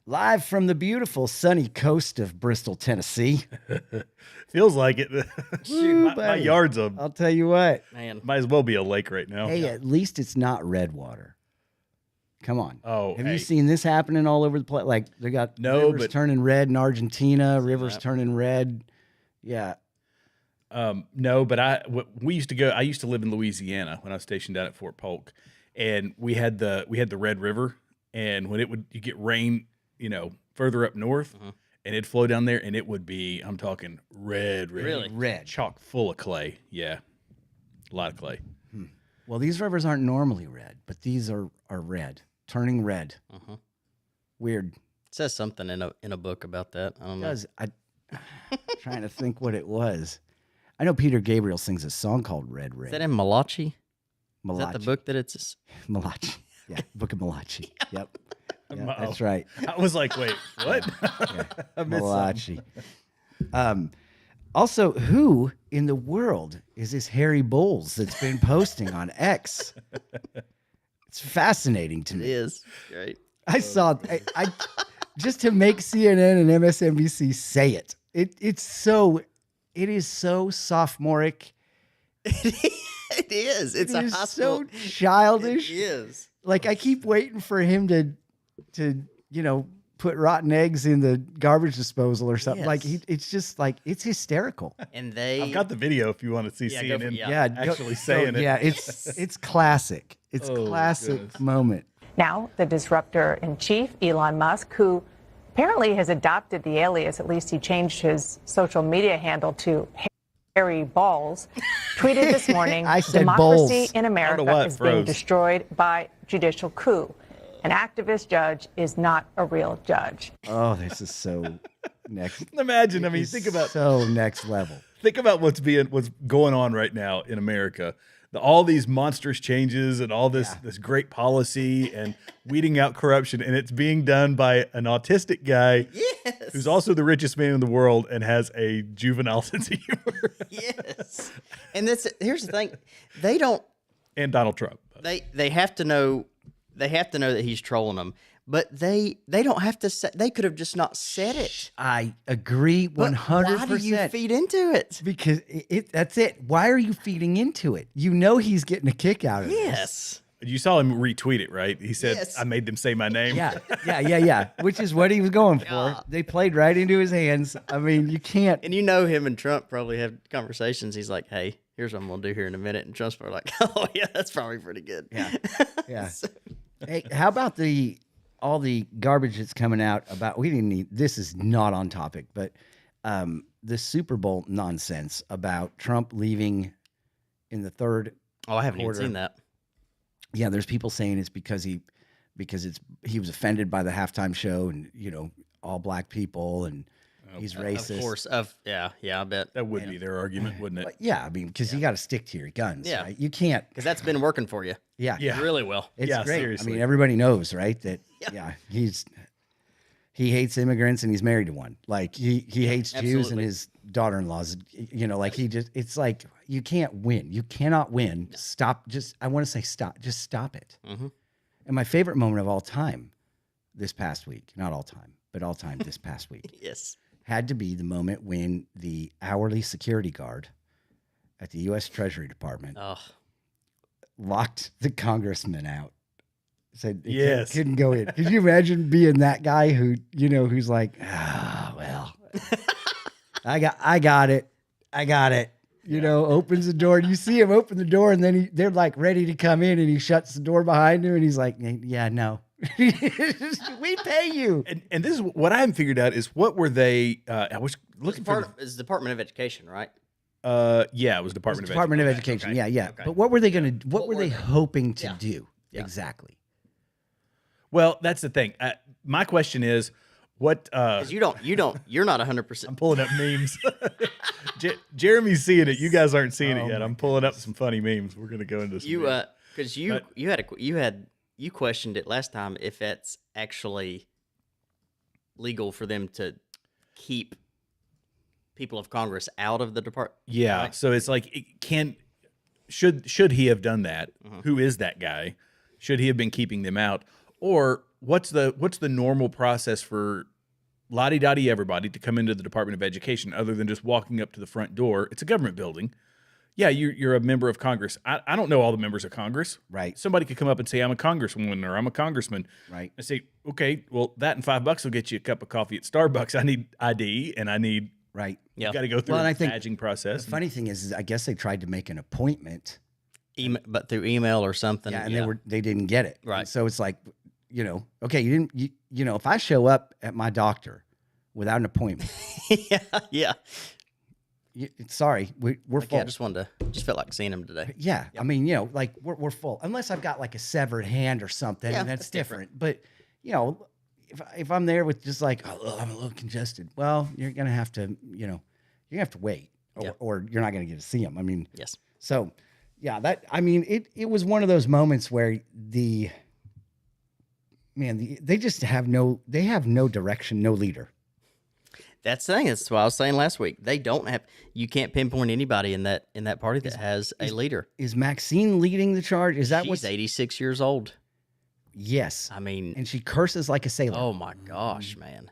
Live from the beautiful sunny coast of Bristol, Tennessee. Feels like it. Ooh, my yard's I'll tell you what. Man. might as well be a lake right now. Hey, at least it's not red water. Come on. Oh, Have you seen this happening all over the place? Like they got rivers turning red in Argentina, rivers turning red. Yeah. No, but we used to go. I used to live in Louisiana when I was stationed down at Fort Polk, and we had the Red River, and when you get rain, further up north, and it'd flow down there, and it would be, I'm talking red, Really? Red. chock full of clay. Yeah, a lot of clay. Well, these rivers aren't normally red, but these are red, turning red. Weird. It says something in a book about that. I don't know. I'm trying to think what it was. I know Peter Gabriel sings a song called Red Ring. Is that in Malachi? Malachi. Is that the book that it's... Malachi. Yeah, Book of Malachi. Yep. Yeah, Uh-oh. that's right. I was like, wait, what? I missed Malachi. Also, who in the world is this Harry Bowles that's been posting on X? It's fascinating to It me. is. Right. I saw I just to make CNN and MSNBC say it. It is so sophomoric. It is. It's It a is high so school. childish. It is. Like I keep waiting for him to put rotten eggs in the garbage disposal or something. Yes. Like it's just like it's hysterical. And they... I've got the video if you want to see Yeah, go for- CNN yeah. actually saying it. Yeah, it's classic. It's Oh, classic goodness. moment. Now, the disruptor-in-chief, Elon Musk, who apparently has adopted the alias, at least he changed his social media handle to Harry Balls, tweeted this morning, I said democracy Bowles. in America why it is being froze. destroyed by judicial coup. An activist judge is not a real judge. Oh, this is so next. Imagine. I mean, think about next level. what's going on right now in America. All these monstrous changes and all this great policy and weeding out corruption, and it's being done by an autistic guy who's also the richest man in the world and has a juvenile sense of humor. Yes. And here's the thing. They don't... And Donald Trump. They have to know... They have to know that he's trolling them. But they don't have to say... They could have just not said it. I agree 100%. Why do you feed into it? Because that's it. Why are you feeding into it? You know he's getting a kick out of this. Yes. You saw him retweet it, right? He said, Yes. I made them say my name. Yeah. Which is what he was going for. They played right into his hands. I mean, you can't. And him and Trump probably have conversations. He's like, hey, here's what I'm going to do here in a minute. And Trump's probably like, oh, yeah, that's probably pretty good. Yeah. Hey, how about all the garbage that's coming out about, this is not on topic, but the Super Bowl nonsense about Trump leaving in the third Oh, I haven't quarter. even seen that. Yeah, there's people saying it's because he was offended by the halftime show and all black people and he's racist. Of course. Yeah, I bet. That would be their argument, wouldn't it? But yeah, I mean, because you got to stick to your guns. Yeah. Right? You can't. Because that's been working for you. Yeah, Yeah. Really well. it's Yeah, great. seriously. I mean, everybody knows, right? That Yeah. he hates immigrants and he's married to one. Like he hates Jews and Absolutely. his daughter-in-laws. It's like you can't win. You cannot win. Stop. I want to say stop. Just stop it. Mhm. And my favorite moment of all time this past week, not all time, but all time this past week, Yes. had to be the moment when the hourly security guard at the U.S. Treasury Department Oh, locked the congressman out. Said he Yes. couldn't go in. Could you imagine being that guy who's like, well, I got it. Opens the door. And you see him open the door, and then they're like ready to come in, and he shuts the door behind him, and he's like, yeah, no, we pay you. And this is what I haven't figured out is what were they? I was looking for. it's Department of Education, right? Yeah, it was Department of Department of Education. Education. Okay. Yeah. Okay. But what were they going to? What were they hoping to Yeah. do Yeah. exactly? Well, that's the thing. My question is, what? 'Cause you're not 100%. I'm pulling up memes. Jeremy's seeing it. You guys aren't seeing it yet. I'm pulling up some funny memes. We're gonna go into some. memes. Because you questioned it last time if it's actually legal for them to keep people of Congress out of the department. Yeah. right? So it's like, should he have done that? Who is that guy? Should he have been keeping them out? Or what's the normal process for la-di-da-di everybody to come into the Department of Education other than just walking up to the front door? It's a government building. Yeah, you're a member of Congress. I don't know all the members of Congress. Right. Somebody could come up and say, I'm a congresswoman or I'm a congressman. Right. I say, okay, well, that and $5 will get you a cup of coffee at Starbucks. I need ID and I need, Right. Yeah. you got to go through Well, and a I think badging process. The funny thing is I guess they tried to make an appointment. But through email or something. Yeah, and they didn't get it. Right. And so it's like, okay, you know, if I show up at my doctor without an appointment, yeah. Sorry, we're full. Yeah, I just felt like seeing him today. Yeah, I mean, like we're full. Unless I've got like a severed hand or something, Yeah, and that's that's different. But if I'm there with just like, oh, I'm a little congested, well, you're gonna have to, you're gonna have to wait, or you're not gonna get to see him. I mean, Yes. So, yeah, it was one of those moments where they just have no direction, no leader. That's the thing. That's what I was saying last week. They don't have. You can't pinpoint anybody in that party that has a leader. Is Maxine leading the charge? Is that She's what's 86 years old. Yes. I mean, And she curses like a sailor. oh my gosh, man.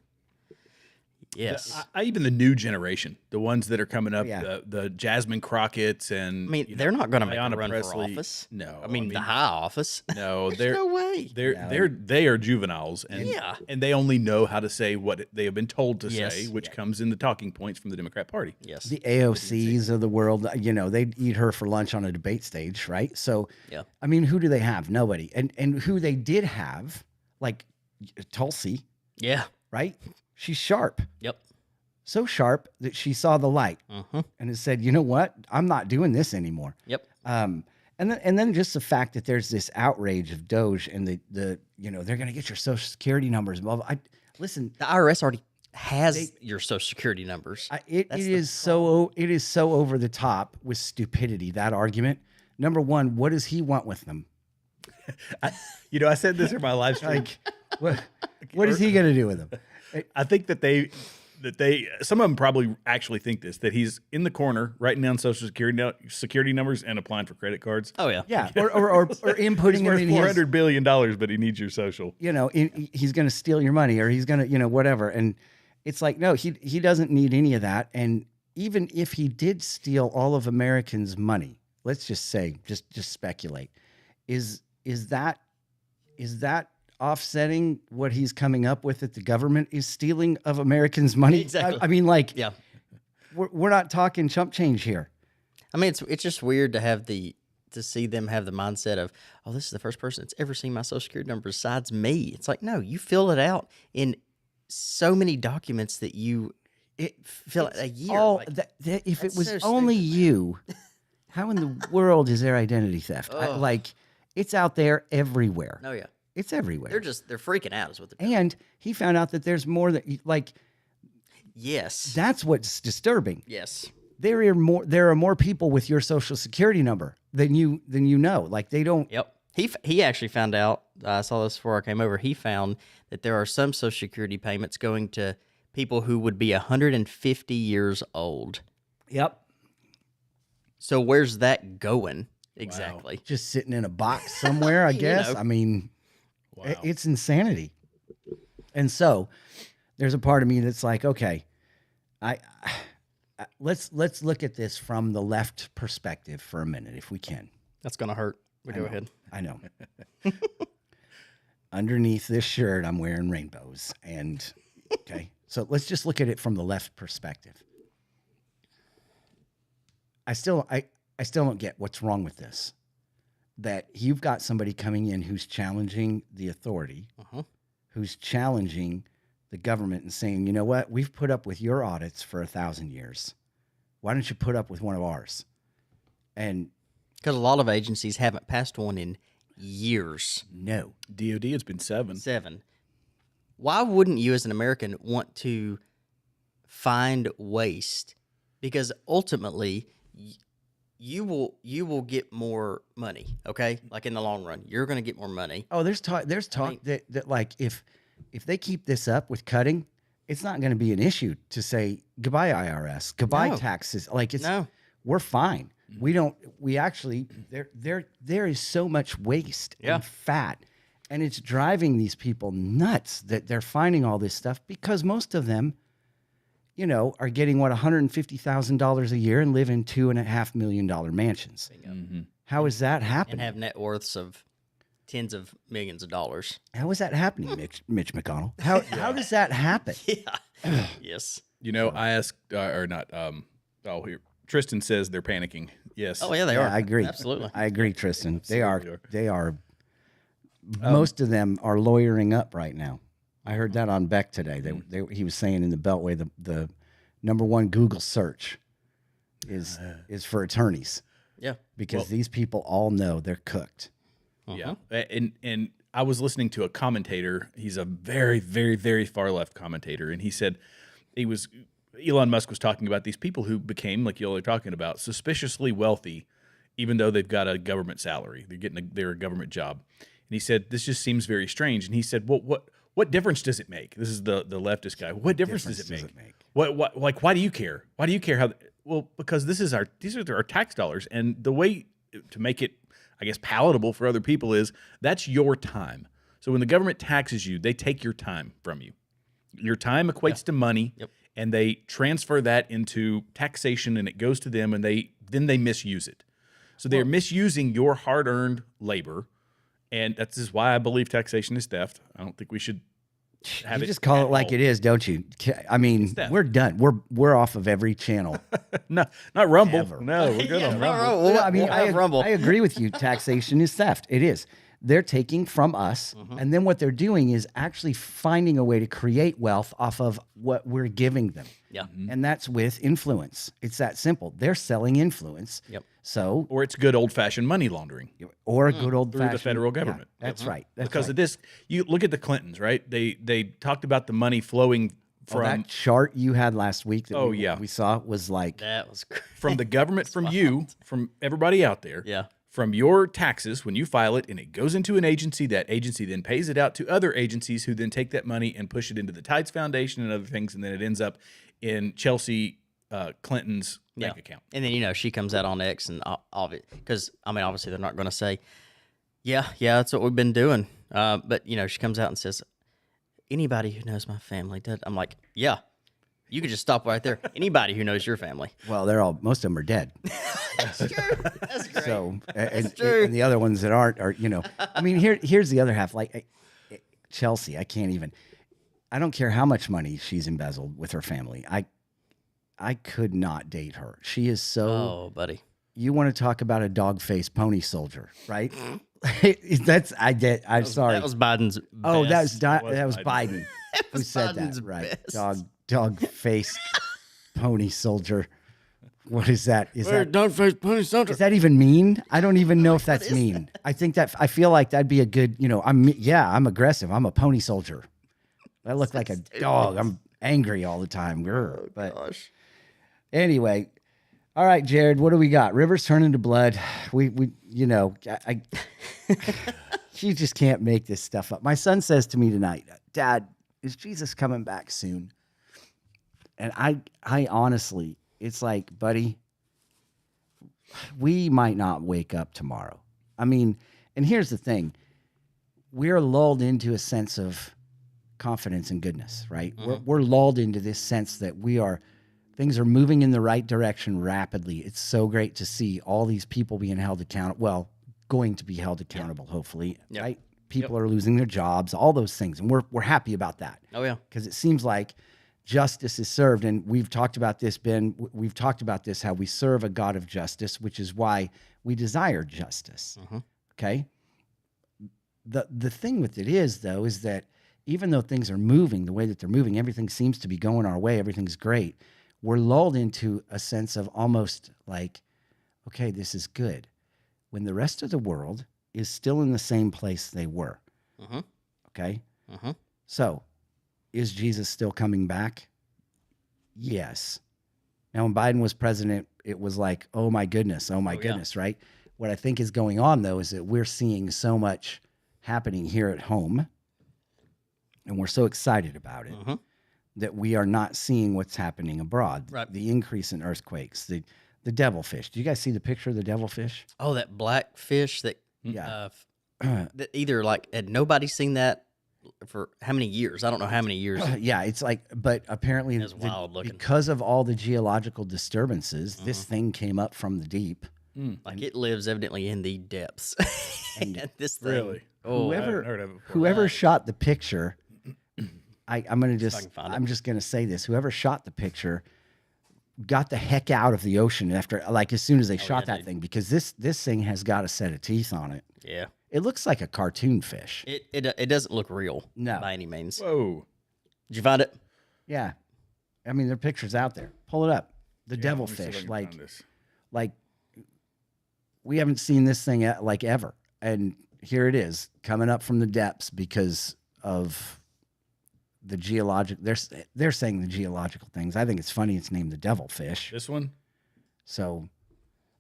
Yes. Even the new generation, the ones that are coming up, Yeah. the Jasmine Crockett's and I mean, they're not going to make Ayanna a run Presley. for office. No, I mean, the high office. No, There's no way. they are juveniles, and Yeah. and they only know how to say what they have been told to Yes. say, which comes in the talking points from the Democrat Party. Yes. The AOCs of the world, they'd eat her for lunch on a debate stage, right? So, Yeah. I mean, who do they have? Nobody. And who they did have, like Tulsi, Yeah. right? She's sharp. Yep. So sharp that she saw the light and has said, you know what? I'm not doing this anymore. Yep. And then just the fact that there's this outrage of Doge and the they're going to get your social security numbers. Well, listen, The IRS already has your social security numbers. it That's is so over the top with stupidity, that argument. Number one, what does he want with them? I said this in my live stream. Like, what is he going to do with them? I think that they some of them probably actually think this, that he's in the corner writing down social security numbers and applying for credit cards. Oh yeah. Yeah, or inputting He's him worth in his, $400 billion, but he needs your social. he's going to steal your money, or he's going to, whatever. And it's like, no, he doesn't need any of that. And even if he did steal all of Americans' money, let's just say, just speculate, is that offsetting what he's coming up with, that the government is stealing of Americans' money? Exactly. I mean, like, Yeah. we're not talking chump change here. I mean, it's just weird to see them have the mindset of, oh, this is the first person that's ever seen my social security number besides me. It's like, no, you fill it out in so many documents that you fill out a year. Oh, Like, if it that's was so only stupid. you, how in the world is there identity theft? Ugh. It's out there everywhere. no, yeah. It's everywhere. They're freaking out is what they're doing. And he found out that there's more that, like, Yes. that's what's disturbing. Yes. There are more people with your social security number than you know. Like, they don't. Yep. He actually found out, I saw this before I came over, he found that there are some social security payments going to people who would be 150 years old. Yep. So where's that going exactly? Just sitting in a box somewhere, I guess. know. I mean, it's insanity. And so there's a part of me that's like, okay, let's look at this from the left perspective for a minute, if we can. That's going to hurt. But go ahead. I know. Underneath this shirt, I'm wearing rainbows. And okay, so let's just look at it from the left perspective. I still don't get what's wrong with this. That you've got somebody coming in who's challenging the authority, who's challenging the government and saying, you know what, we've put up with your audits for 1,000 years. Why don't you put up with one of ours? And Because a lot of agencies haven't passed one in years. no, DOD, it's been 7. Why wouldn't you as an American want to find waste? Because ultimately, you will get more money, okay? Like in the long run, you're going to get more money. oh, there's talk that like if they keep this up with cutting, it's not going to be an issue to say goodbye IRS, goodbye No. taxes. Like No. we're fine. We actually there is so much waste Yeah. and fat And it's driving these people nuts that they're finding all this stuff because most of them, you know, are getting $150,000 a year and live in $2.5 million mansions. How is that happening? And have net worths of tens of millions of dollars. How is that happening, Mitch McConnell? How does that happen? Yeah. Yes. You know, I asked, or not, here, Tristan says they're panicking. Yes. Oh, yeah, they Yeah, are. I agree. Absolutely. I agree, Tristan. They Absolutely are. Most of them are lawyering up right now. I heard that on Beck today. He was saying in the Beltway the number one Google search is for attorneys. Yeah. Because these people all know they're cooked. Yeah. And I was listening to a commentator. He's a very, very, very far left commentator. And he said Elon Musk was talking about these people who became, like you all are talking about, suspiciously wealthy, even though they've got a government salary. They're a government job. And he said, this just seems very strange. And he said, well, what difference does it make? This is the leftist guy. What difference does it make? What like, why do you care? Why do you care how? Well, because these are our tax dollars. And the way to make it, I guess, palatable for other people is that's your time. So when the government taxes you, they take your time from you. Your time equates to money, and they transfer that into taxation, and it goes to them, and then they misuse it. So they're misusing your hard-earned labor, and that's just why I believe taxation is theft. I don't think we should have You it. just call it like it is, don't you? I mean, theft. we're done. We're off of every channel. No, not Rumble. Ever. No, we're good on Rumble. Well, I mean, we'll have Rumble. I agree with you. Taxation is theft. It is. They're taking from us, and then what they're doing is actually finding a way to create wealth off of what we're giving them. Yeah. And that's with influence. It's that simple. They're selling influence. Yep. So, Or it's good old-fashioned money laundering or a good old through the federal government. that's right. That's because right. of this. You look at the Clintons, right? They talked about the money flowing from that chart you had last week that yeah. we saw was like That was great. from the government, from you, from everybody out there. Yeah. From your taxes when you file it, and it goes into an agency. That agency then pays it out to other agencies who then take that money and push it into the Tides Foundation and other things, and then it ends up in Chelsea Clinton's bank account. And then, you know, she comes out on X and all of it. Because, I mean, obviously they're not going to say, yeah, that's what we've been doing. But, you know, she comes out and says, anybody who knows my family did. I'm like, yeah, you could just stop right there. Anybody who knows your family. well, most of them are dead. That's true. That's great. So, true. and the other ones that aren't are, you know, I mean, here's the other half. Like Chelsea, I don't care how much money she's embezzled with her family. I could not date her. She is so. Oh, buddy. You want to talk about a dog-faced pony soldier, right? I'm sorry. That was Biden's best. Oh, that was Biden who was said Biden's that, right? best. Dog-faced pony soldier. What is that? Is that dog-faced pony soldier. does that even mean? I don't even know if that's mean. I feel like that'd be a good, you know, I'm aggressive. I'm a pony soldier. I look like a dog. I'm angry all the time. But Gosh. anyway, all right, Jared, what do we got? Rivers turn into blood. We you know, she just can't make this stuff up. My son says to me tonight, Dad, is Jesus coming back soon? And I honestly, it's like, buddy, we might not wake up tomorrow. I mean, and here's the thing. We're lulled into a sense of confidence and goodness, right? We're lulled into this sense that things are moving in the right direction rapidly. It's so great to see all these people being held accountable. Well, going to be held accountable, hopefully, right? People are losing their jobs, all those things. And we're happy about that. Oh, yeah. Because it seems like justice is served. And we've talked about this, Ben. We've talked about this, how we serve a God of justice, which is why we desire justice. Okay? The thing with it is, though, is that even though things are moving the way that they're moving, everything seems to be going our way, everything's great, we're lulled into a sense of almost like, okay, this is good, when the rest of the world is still in the same place they were. Okay? So, is Jesus still coming back? Yes. Now, when Biden was president, it was like, oh my goodness, right? What I think is going on, though, is that we're seeing so much happening here at home, and we're so excited about it, that we are not seeing what's happening abroad. Right. The increase in earthquakes, the devilfish. Do you guys see the picture of the devilfish? Oh, that black fish that Yeah. that either like had nobody seen that for how many years? I don't know how many years. Yeah, it's like, but apparently It's wild looking. because of all the geological disturbances, this thing came up from the deep. Like it lives evidently in the depths. And this thing, Really? oh, I haven't heard of it before. Whoever shot the picture, I'm just gonna say this: whoever shot the picture got the heck out of the ocean after, like, as soon as they shot that thing, because this thing has got a set of teeth on it. yeah. It looks like a cartoon fish. It doesn't look real, No. by any means. Whoa. Did you find it? Yeah, I mean, there are pictures out there. Pull it up. The Let me see if I devilfish, can like find this. we haven't seen this thing like ever, and here it is coming up from the depths because of the geologic. They're saying the geological things. I think it's funny. It's named the devilfish. This one? So,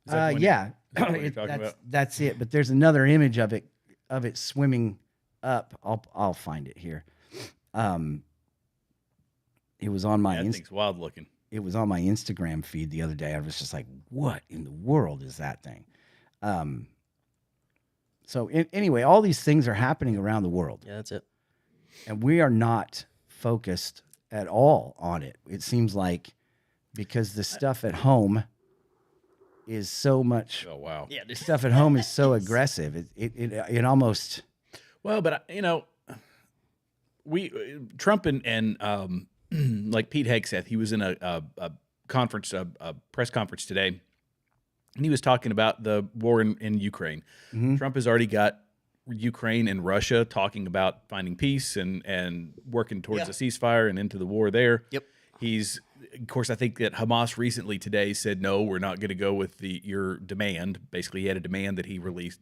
Is that the one yeah, is that what you're talking about? that's it. But there's another image of it swimming up. I'll find it here. It was on my That thing's wild looking. it was on my Instagram feed the other day. I was just like, what in the world is that thing? So anyway, all these things are happening around the world, Yeah, that's it. and we are not focused at all on it. It seems like because the stuff at home is so much. Oh, wow. Yeah, dude. Stuff at home is so aggressive. It almost. Well, but Trump and like Pete Hegseth, he was in a conference, a press conference today, and he was talking about the war in Ukraine. Mm-hmm. Trump has already got Ukraine and Russia talking about finding peace and working towards a ceasefire and into the war there. Yep. Of course, I think that Hamas recently today said, no, we're not going to go with your demand. Basically, he had a demand that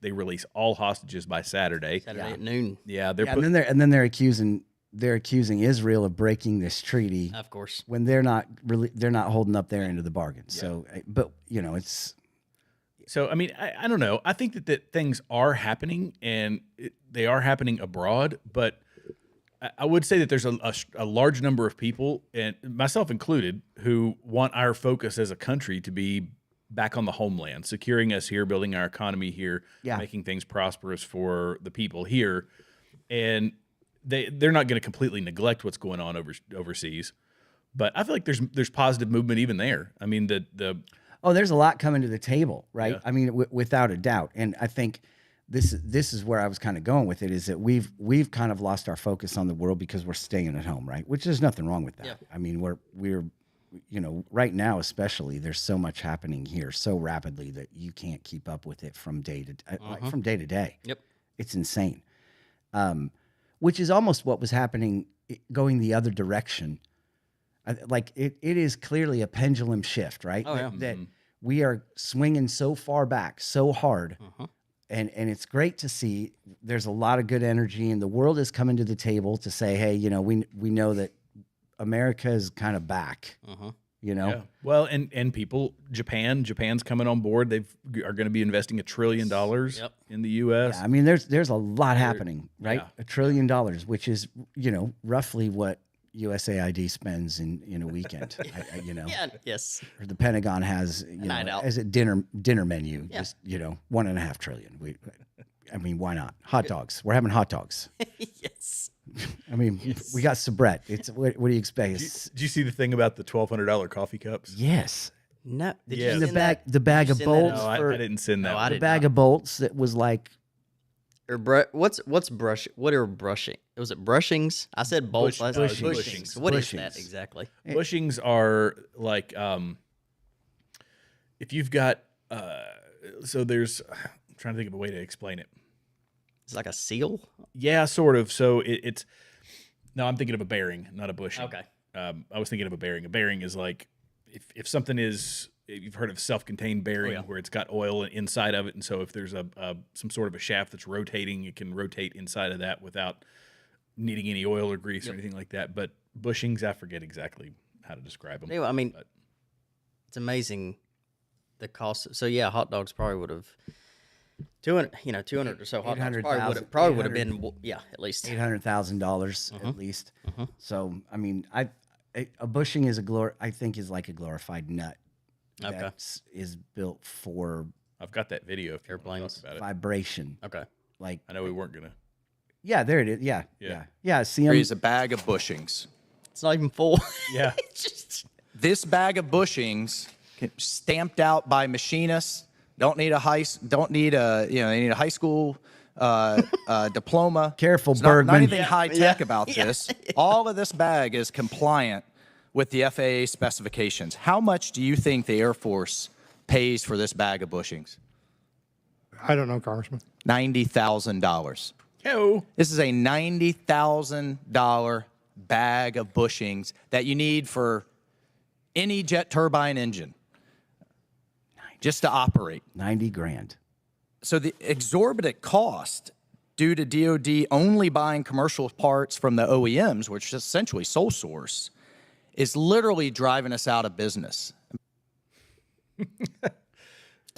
they release all hostages by Saturday. Saturday at noon. Yeah, And then they're accusing Israel of breaking this treaty Of course. when they're not holding up their end of the bargain. So, but it's. So, I mean, I don't know. I think that things are happening, and they are happening abroad, but I would say that there's a large number of people, and myself included, who want our focus as a country to be back on the homeland, securing us here, building our economy here, making things prosperous for the people here. And they're not going to completely neglect what's going on overseas. But I feel like there's positive movement even there. I mean, there's a lot coming to the table, right? Yeah. I mean, without a doubt. And I think this is where I was kind of going with it, is that we've kind of lost our focus on the world because we're staying at home, right? Which there's nothing wrong with that. Yeah. I mean, we're right now especially, there's so much happening here so rapidly that you can't keep up with it from day to day. Yep. It's insane. Which is almost what was happening going the other direction. Like it is clearly a pendulum shift, right? Oh, yeah. That we are swinging so far back, so hard, and it's great to see. There's a lot of good energy, and the world is coming to the table to say, hey, we know that America is kind of back. Yeah. Well, and Japan's coming on board. They are going to be investing $1 trillion in the U.S. Yeah, I mean, there's a lot happening, right? yeah. $1 trillion, which is roughly what USAID spends in a weekend. Yeah. Yes. Or the Pentagon has Night out. as a dinner menu, Yeah. just $1.5 trillion. I mean, why not? Hot dogs. We're having hot dogs. Yes. I mean, we got Sabret. It's what do you expect? Did you see the thing about the $1,200 coffee cups? Yes. No. Did Yeah. you And send that? the bag Did of you send that bolts No, I didn't send that. No, one. I the did bag not. of bolts that was like What's brush? What are brushing? Was it brushings? I said bolts. I said bushings. bushings. What is that Bushings. exactly? Bushings are like if you've got so there's I'm trying to think of a way to explain it. It's like a seal. Yeah, sort of. So it's no, I'm thinking of a bearing, not a bushing. Okay. I was thinking of a bearing. A bearing is like if something is, you've heard of self-contained bearing, where it's got oil inside of it, and so if there's some sort of a shaft that's rotating, it can rotate inside of that without needing any oil or grease or anything like that. But bushings, I forget exactly how to describe them. Anyway, I mean, it's amazing the cost. So yeah, hot dogs probably would have 200 or so hot dogs probably would have been at least $800,000 at least. So I mean, a bushing is I think is like a glorified nut. Okay. That is built for I've got that video if you want to Airplanes. talk about it. vibration. Okay. Like, I know we weren't gonna. yeah, there it is. Yeah. See, Here's a bag of bushings. It's not even full. Yeah. It's just This bag of bushings, stamped out by machinists, they need a high school diploma. Careful, There's not Bergman. anything high tech about this. All of this bag is compliant with the FAA specifications. How much do you think the Air Force pays for this bag of bushings? I don't know, Congressman. $90,000. Yo. This is a $90,000 bag of bushings that you need for any jet turbine engine just to operate. 90 grand. So the exorbitant cost due to DOD only buying commercial parts from the OEMs, which is essentially sole source, is literally driving us out of business.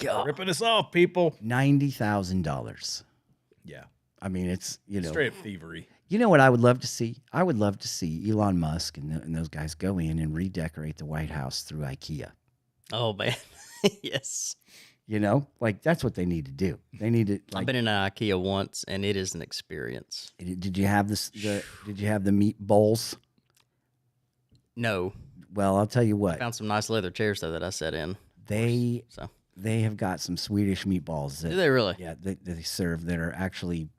Ripping us off, people. $90,000. Yeah. I mean, it's, Straight up thievery. You know what I would love to see? I would love to see Elon Musk and those guys go in and redecorate the White House through IKEA. oh man, yes. Like that's what they need to do. They need to. I've been in an IKEA once, and it is an experience. Did you have this? Did you have the meat bowls? No, Well, I'll tell you what. found some nice leather chairs though that I sat in. They So have got some Swedish meatballs. That, do they really? Yeah, they serve that are actually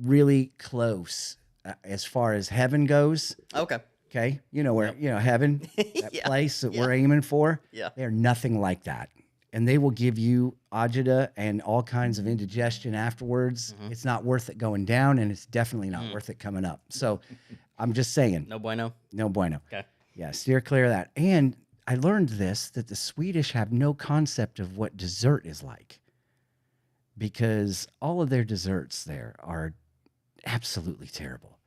really close as far as heaven goes. Okay. Okay, where heaven, that Yeah, place that we're aiming for. Yeah. They're nothing like that, and they will give you agita and all kinds of indigestion afterwards. It's not worth it going down, and it's definitely not worth it coming up. So, I'm just saying, No bueno. no bueno. Okay. Yeah, steer clear of that. And I learned that the Swedish have no concept of what dessert is like, because all of their desserts there are absolutely terrible.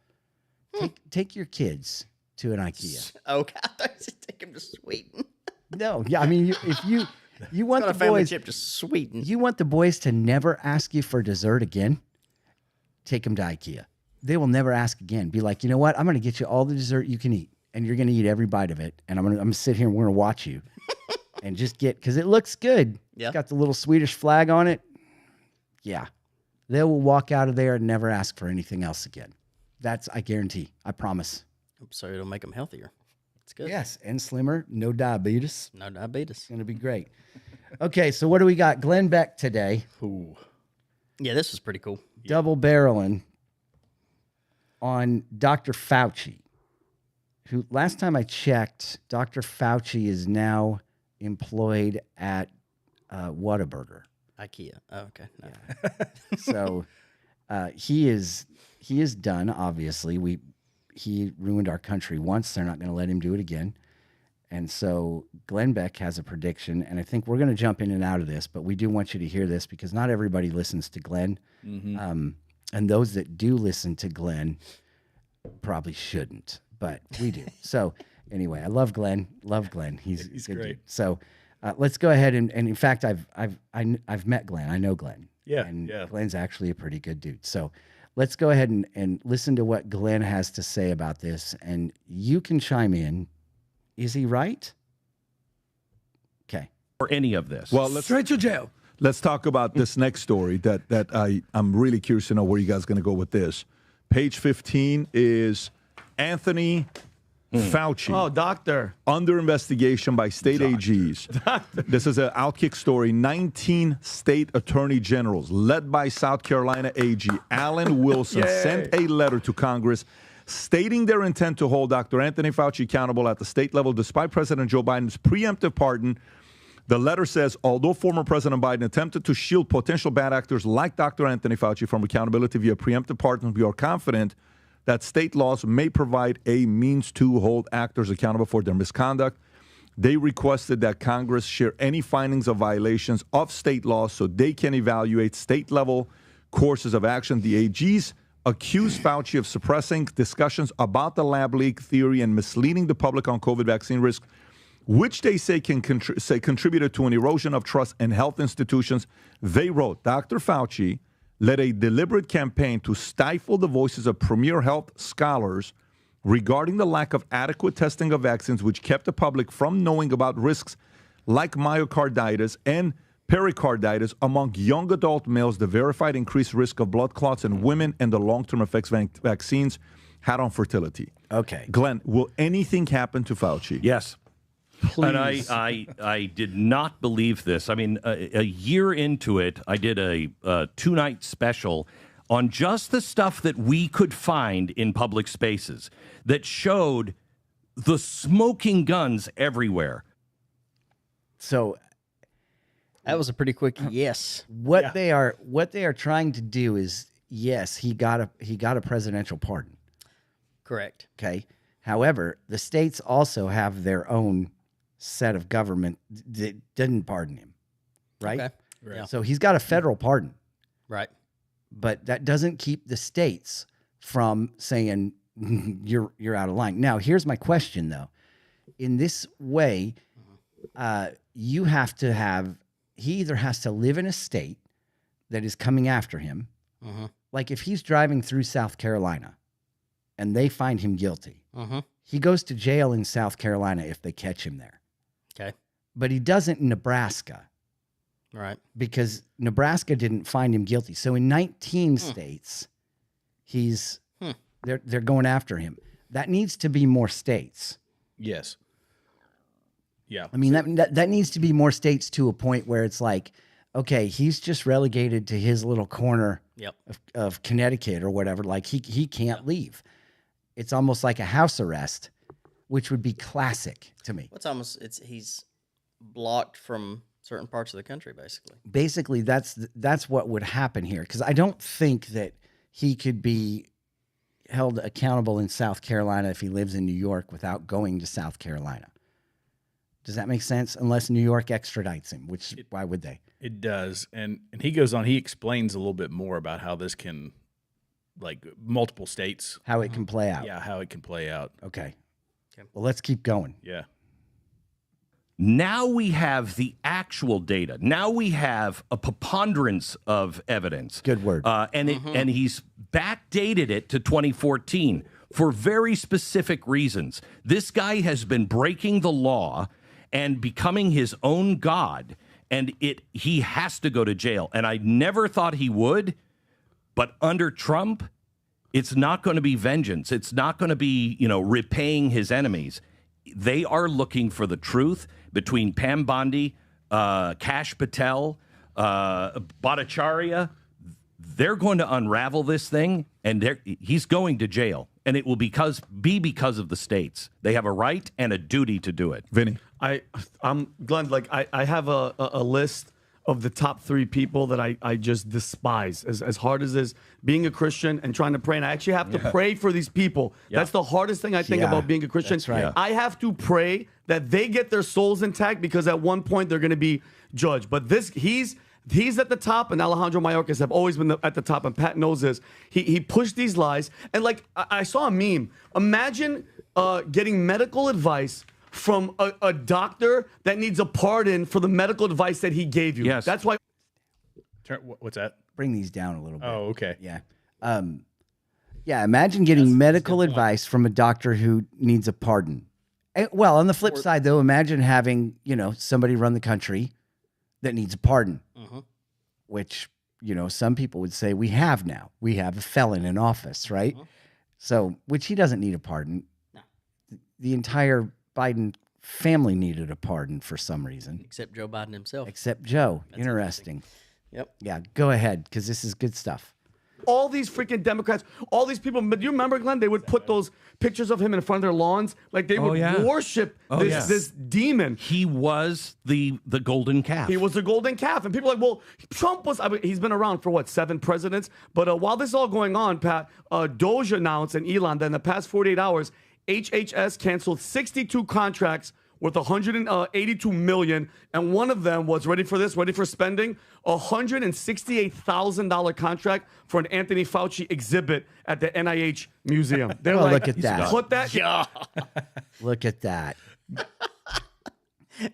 Take your kids to an IKEA. Okay, I thought you said take him to Sweden. No, yeah, I mean, if you want Got the a family boys, trip to Sweden. you want the boys to never ask you for dessert again, take them to IKEA. They will never ask again. Be like, you know what? I'm going to get you all the dessert you can eat, and you're going to eat every bite of it. And I'm going to sit here and we're going to watch you, and just because it looks good. Yeah. It's got the little Swedish flag on it. Yeah, they will walk out of there and never ask for anything else again. I guarantee. I promise. So it'll make them healthier. It's good. Yes, and slimmer. No diabetes. No diabetes. It's going to be great. Okay, so what do we got? Glenn Beck today. Ooh. Yeah, this was pretty cool. Double barreling on Dr. Fauci, who last time I checked, Dr. Fauci is now employed at Whataburger. IKEA. Oh, okay. No. So he is done. Obviously, he ruined our country once. They're not going to let him do it again. And so Glenn Beck has a prediction, and I think we're going to jump in and out of this, but we do want you to hear this because not everybody listens to Glenn. And those that do listen to Glenn probably shouldn't, but we do. So anyway, I love Glenn. He's a good great. dude. So let's go ahead and in fact, I've met Glenn. I know Glenn. Yeah, And yeah. Glenn's actually a pretty good dude. So let's go ahead and listen to what Glenn has to say about this, and you can chime in. Is he right? Okay. Or any of this. Well, straight to jail. Let's talk about this next story that I'm really curious to know where you guys are going to go with this. Page 15 is Anthony Fauci. Oh, doctor. Under investigation by state AGs. This is an Outkick story. 19 state attorney generals, led by South Carolina AG Alan Wilson, sent a letter to Congress stating their intent to hold Dr. Anthony Fauci accountable at the state level despite President Joe Biden's preemptive pardon. The letter says, although former President Biden attempted to shield potential bad actors like Dr. Anthony Fauci from accountability via preemptive pardon, we are confident that state laws may provide a means to hold actors accountable for their misconduct. They requested that Congress share any findings of violations of state laws so they can evaluate state-level courses of action. The AGs accused Fauci of suppressing discussions about the lab leak theory and misleading the public on COVID vaccine risk, which they say contributed to an erosion of trust in health institutions. They wrote, Dr. Fauci led a deliberate campaign to stifle the voices of premier health scholars regarding the lack of adequate testing of vaccines, which kept the public from knowing about risks like myocarditis and pericarditis among young adult males, the verified increased risk of blood clots in women, and the long-term effects vaccines had on fertility. Okay. Glenn, will anything happen to Fauci? Yes. Please. And I did not believe this. I mean, a year into it, I did a 2-night special on just the stuff that we could find in public spaces that showed the smoking guns everywhere. So That was a pretty quick yes. what they are trying to do is, yes, he got a presidential pardon. Correct. Okay. However, the states also have their own set of government that didn't pardon him. Right? Okay. Yeah. So he's got a federal pardon, Right. but that doesn't keep the states from saying you're out of line. Now, here's my question though. In this way, you have to have, he either has to live in a state that is coming after him. Like if he's driving through South Carolina and they find him guilty, he goes to jail in South Carolina if they catch him there. Okay. But he doesn't in Nebraska Right. because Nebraska didn't find him guilty. So in 19 states, they're going after him. That needs to be more states. Yes. Yeah. I mean, that needs to be more states to a point where it's like, okay, he's just relegated to his little corner Yep. of Connecticut or whatever. Like he can't leave. It's almost like a house arrest, which would be classic to me. He's blocked from certain parts of the country, basically. Basically, that's what would happen here. Because I don't think that he could be held accountable in South Carolina if he lives in New York without going to South Carolina. Does that make sense? Unless New York extradites him, which why would they? It does. And he goes on, he explains a little bit more about how this can, like multiple states. How it can play out. Yeah, how it can play out. Okay. Well, let's keep going. Yeah. Now we have the actual data. Now we have a preponderance of evidence. Good word. And he's backdated it to 2014 for very specific reasons. This guy has been breaking the law and becoming his own god, and he has to go to jail. And I never thought he would, but under Trump, it's not going to be vengeance. It's not going to be, repaying his enemies. They are looking for the truth between Pam Bondi, Kash Patel, Bhattacharya. They're going to unravel this thing, and he's going to jail. And it will be because of the states. They have a right and a duty to do it. Vinny. I'm Glenn. Like I have a list of the top 3 people that I just despise. As hard as is being a Christian and trying to pray, and I actually have to pray for these people. That's the hardest thing I think about being a Christian. That's right. I have to pray that they get their souls intact because at one point they're going to be judged. But he's at the top, and Alejandro Mayorkas have always been at the top, and Pat knows this. He pushed these lies, and like I saw a meme. Imagine getting medical advice from a doctor that needs a pardon for the medical advice that he gave you. Yes. That's why. What's that? Bring these down a little bit. Oh, okay. Yeah. Imagine getting medical advice from a doctor who needs a pardon. Well, on the flip side, though, imagine having, somebody run the country that needs a pardon, which, some people would say we have now. We have a felon in office, right? So, which he doesn't need a pardon. No. The entire Biden family needed a pardon for some reason. Except Joe Biden himself. Except Joe. Interesting. Yep. Yeah, go ahead, because this is good stuff. All these freaking Democrats, all these people. But do you remember, Glenn? They would put those pictures of him in front of their lawns, like they would worship this demon. He was the golden calf. He was the golden calf, and people are like, well, Trump was. I mean, he's been around for what, 7 presidents? But while this is all going on, Pat, Doge announced and Elon that in the past 48 hours, HHS canceled 62 contracts worth $182 million, and one of them was ready for spending, $168,000 contract for an Anthony Fauci exhibit at the NIH museum. They're Oh, like, look at that. Put that. Yeah. Look at that.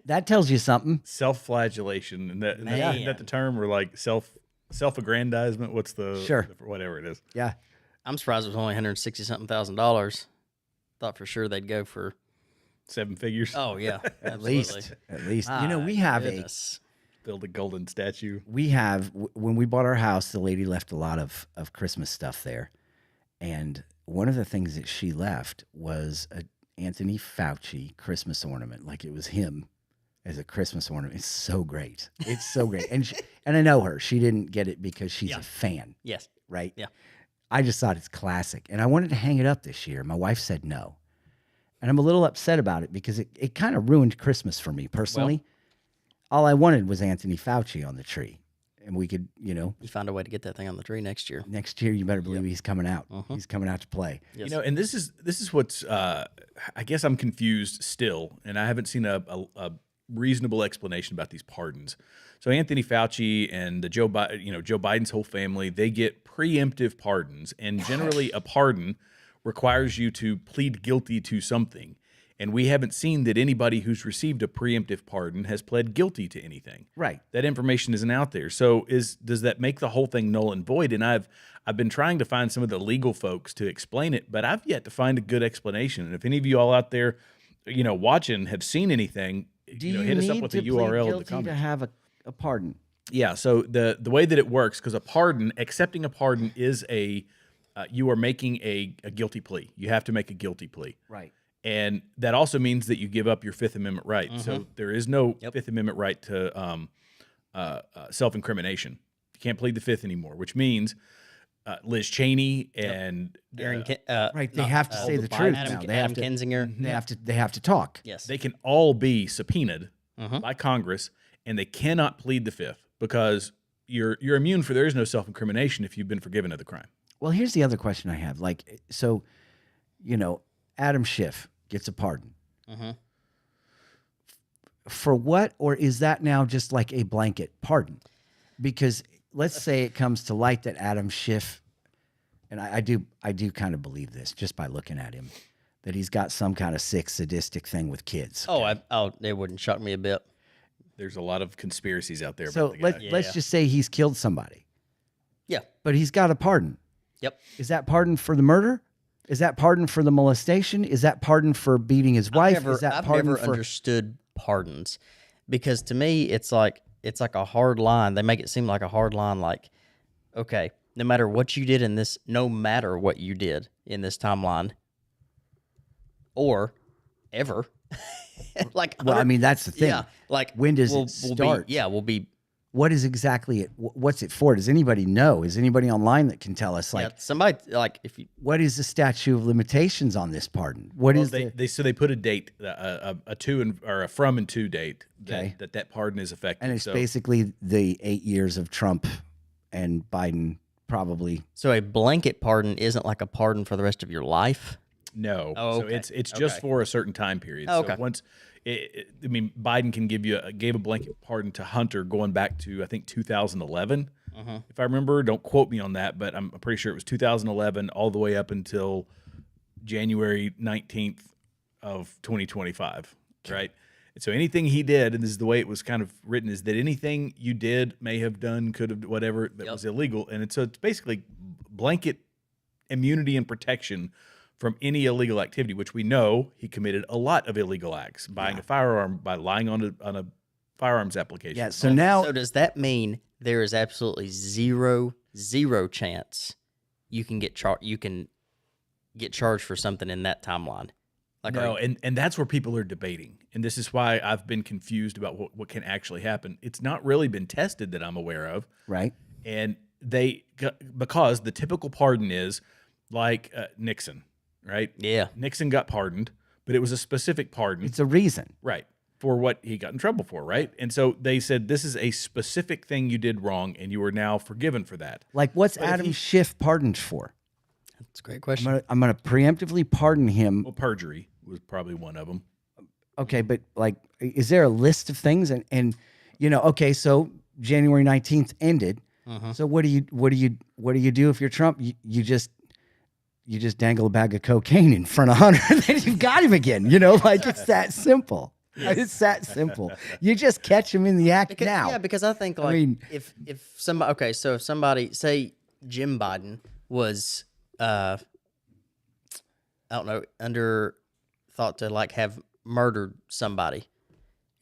That tells you something. Self-flagellation, and that Man. the term, or like self-aggrandizement. What's the Sure. whatever it is. Yeah. I'm surprised it was only $160-something thousand. Thought for sure they'd go for. 7 figures. Oh yeah, At least. absolutely. At least. My we have goodness. Build a golden statue. We have when we bought our house, the lady left a lot of Christmas stuff there, and one of the things that she left was a Anthony Fauci Christmas ornament, like it was him as a Christmas ornament. It's so great. It's so great, and I know her. She didn't get it because she's a fan. Yes. Right. Yeah. I just thought it's classic, and I wanted to hang it up this year. My wife said no, and I'm a little upset about it because it kind of ruined Christmas for me personally. All I wanted was Anthony Fauci on the tree. And we could, You find a way to get that thing on the tree next year. next year, you better believe he's coming out. He's coming out to play. Yes. You know, and this is what's I guess I'm confused still, and I haven't seen a reasonable explanation about these pardons. So Anthony Fauci and the Joe Biden's whole family, they get preemptive pardons, and generally a pardon requires you to plead guilty to something. And we haven't seen that anybody who's received a preemptive pardon has pled guilty to anything. Right. That information isn't out there. So does that make the whole thing null and void? And I've been trying to find some of the legal folks to explain it, but I've yet to find a good explanation. And if any of you all out there, watching have seen anything, Do you hit us need up with to the URL plead of the guilty to comments. have a pardon? Yeah. So the way that it works, because accepting a pardon is you are making a guilty plea. You have to make a guilty plea. Right. And that also means that you give up your Fifth Amendment right. So there is no Fifth Amendment right to self-incrimination. You can't plead the Fifth anymore, which means Liz Cheney and Aaron, Right. They have to say the truth now. Adam, They have to. Kinzinger. They have to talk. Yes. they can all be subpoenaed by Congress, and they cannot plead the Fifth because you're immune there is no self-incrimination if you've been forgiven of the crime. Well, here's the other question I have. Adam Schiff gets a pardon. For what, or is that now just like a blanket pardon? Because let's say it comes to light that Adam Schiff, and I do kind of believe this just by looking at him, that he's got some kind of sick, sadistic thing with kids. It wouldn't shock me a bit. There's a lot of conspiracies out there So about the guy. let's just say he's killed somebody, Yeah. but he's got a pardon. Yep. Is that pardon for the murder? Is that pardon for the molestation? Is that pardon for beating his wife? Is that I've pardon never for understood pardons, because to me it's like a hard line. They make it seem like a hard line. Like, okay, no matter what you did in this timeline, or ever, Well, I mean, that's the thing. yeah, like when does we'll it start? We'll be. What is exactly it? What's it for? Does anybody know? Is anybody online that can tell us? Like, Somebody if you. what is the statute of limitations on this pardon? What Well, is they put a date, a to or a from and to date Okay. that pardon is effective. and it's So basically the 8 years of Trump and Biden probably. So a blanket pardon isn't like a pardon for the rest of your life. no, Oh, so okay. it's just Okay. for a certain time period. Oh, So okay. once, Biden can gave a blanket pardon to Hunter going back to I think 2011, if I remember. Don't quote me on that, but I'm pretty sure it was 2011 all the way up until January 19th of 2025, right? And so anything he did, and this is the way it was kind of written, is that anything you did, may have done, could have, whatever, that was illegal. And it's basically blanket immunity and protection from any illegal activity, which we know he committed a lot of illegal acts, buying a firearm, by lying on a firearms application. Yeah. So now, So does that mean there is absolutely zero chance you can get charged for something in that timeline? Like, No, and that's where people are debating. And this is why I've been confused about what can actually happen. It's not really been tested that I'm aware of. right? And because the typical pardon is like Nixon, right? Yeah. Nixon got pardoned, but it was a specific pardon. It's a reason. Right. For what he got in trouble for, right? And so they said, this is a specific thing you did wrong, and you are now forgiven for that. Like, what's But if Adam he- Schiff pardoned for? That's a great question. I'm gonna preemptively pardon him. Well, perjury was probably one of them. Okay, but like, is there a list of things? And okay, so January 19th ended. So what do you do if you're Trump? You just dangle a bag of cocaine in front of Hunter, then you've got him again. Like, it's that simple. It's that simple. You just catch him in the act now. Yeah, because I think if somebody, okay, so if somebody, say Jim Biden was I don't know, under thought to have murdered somebody,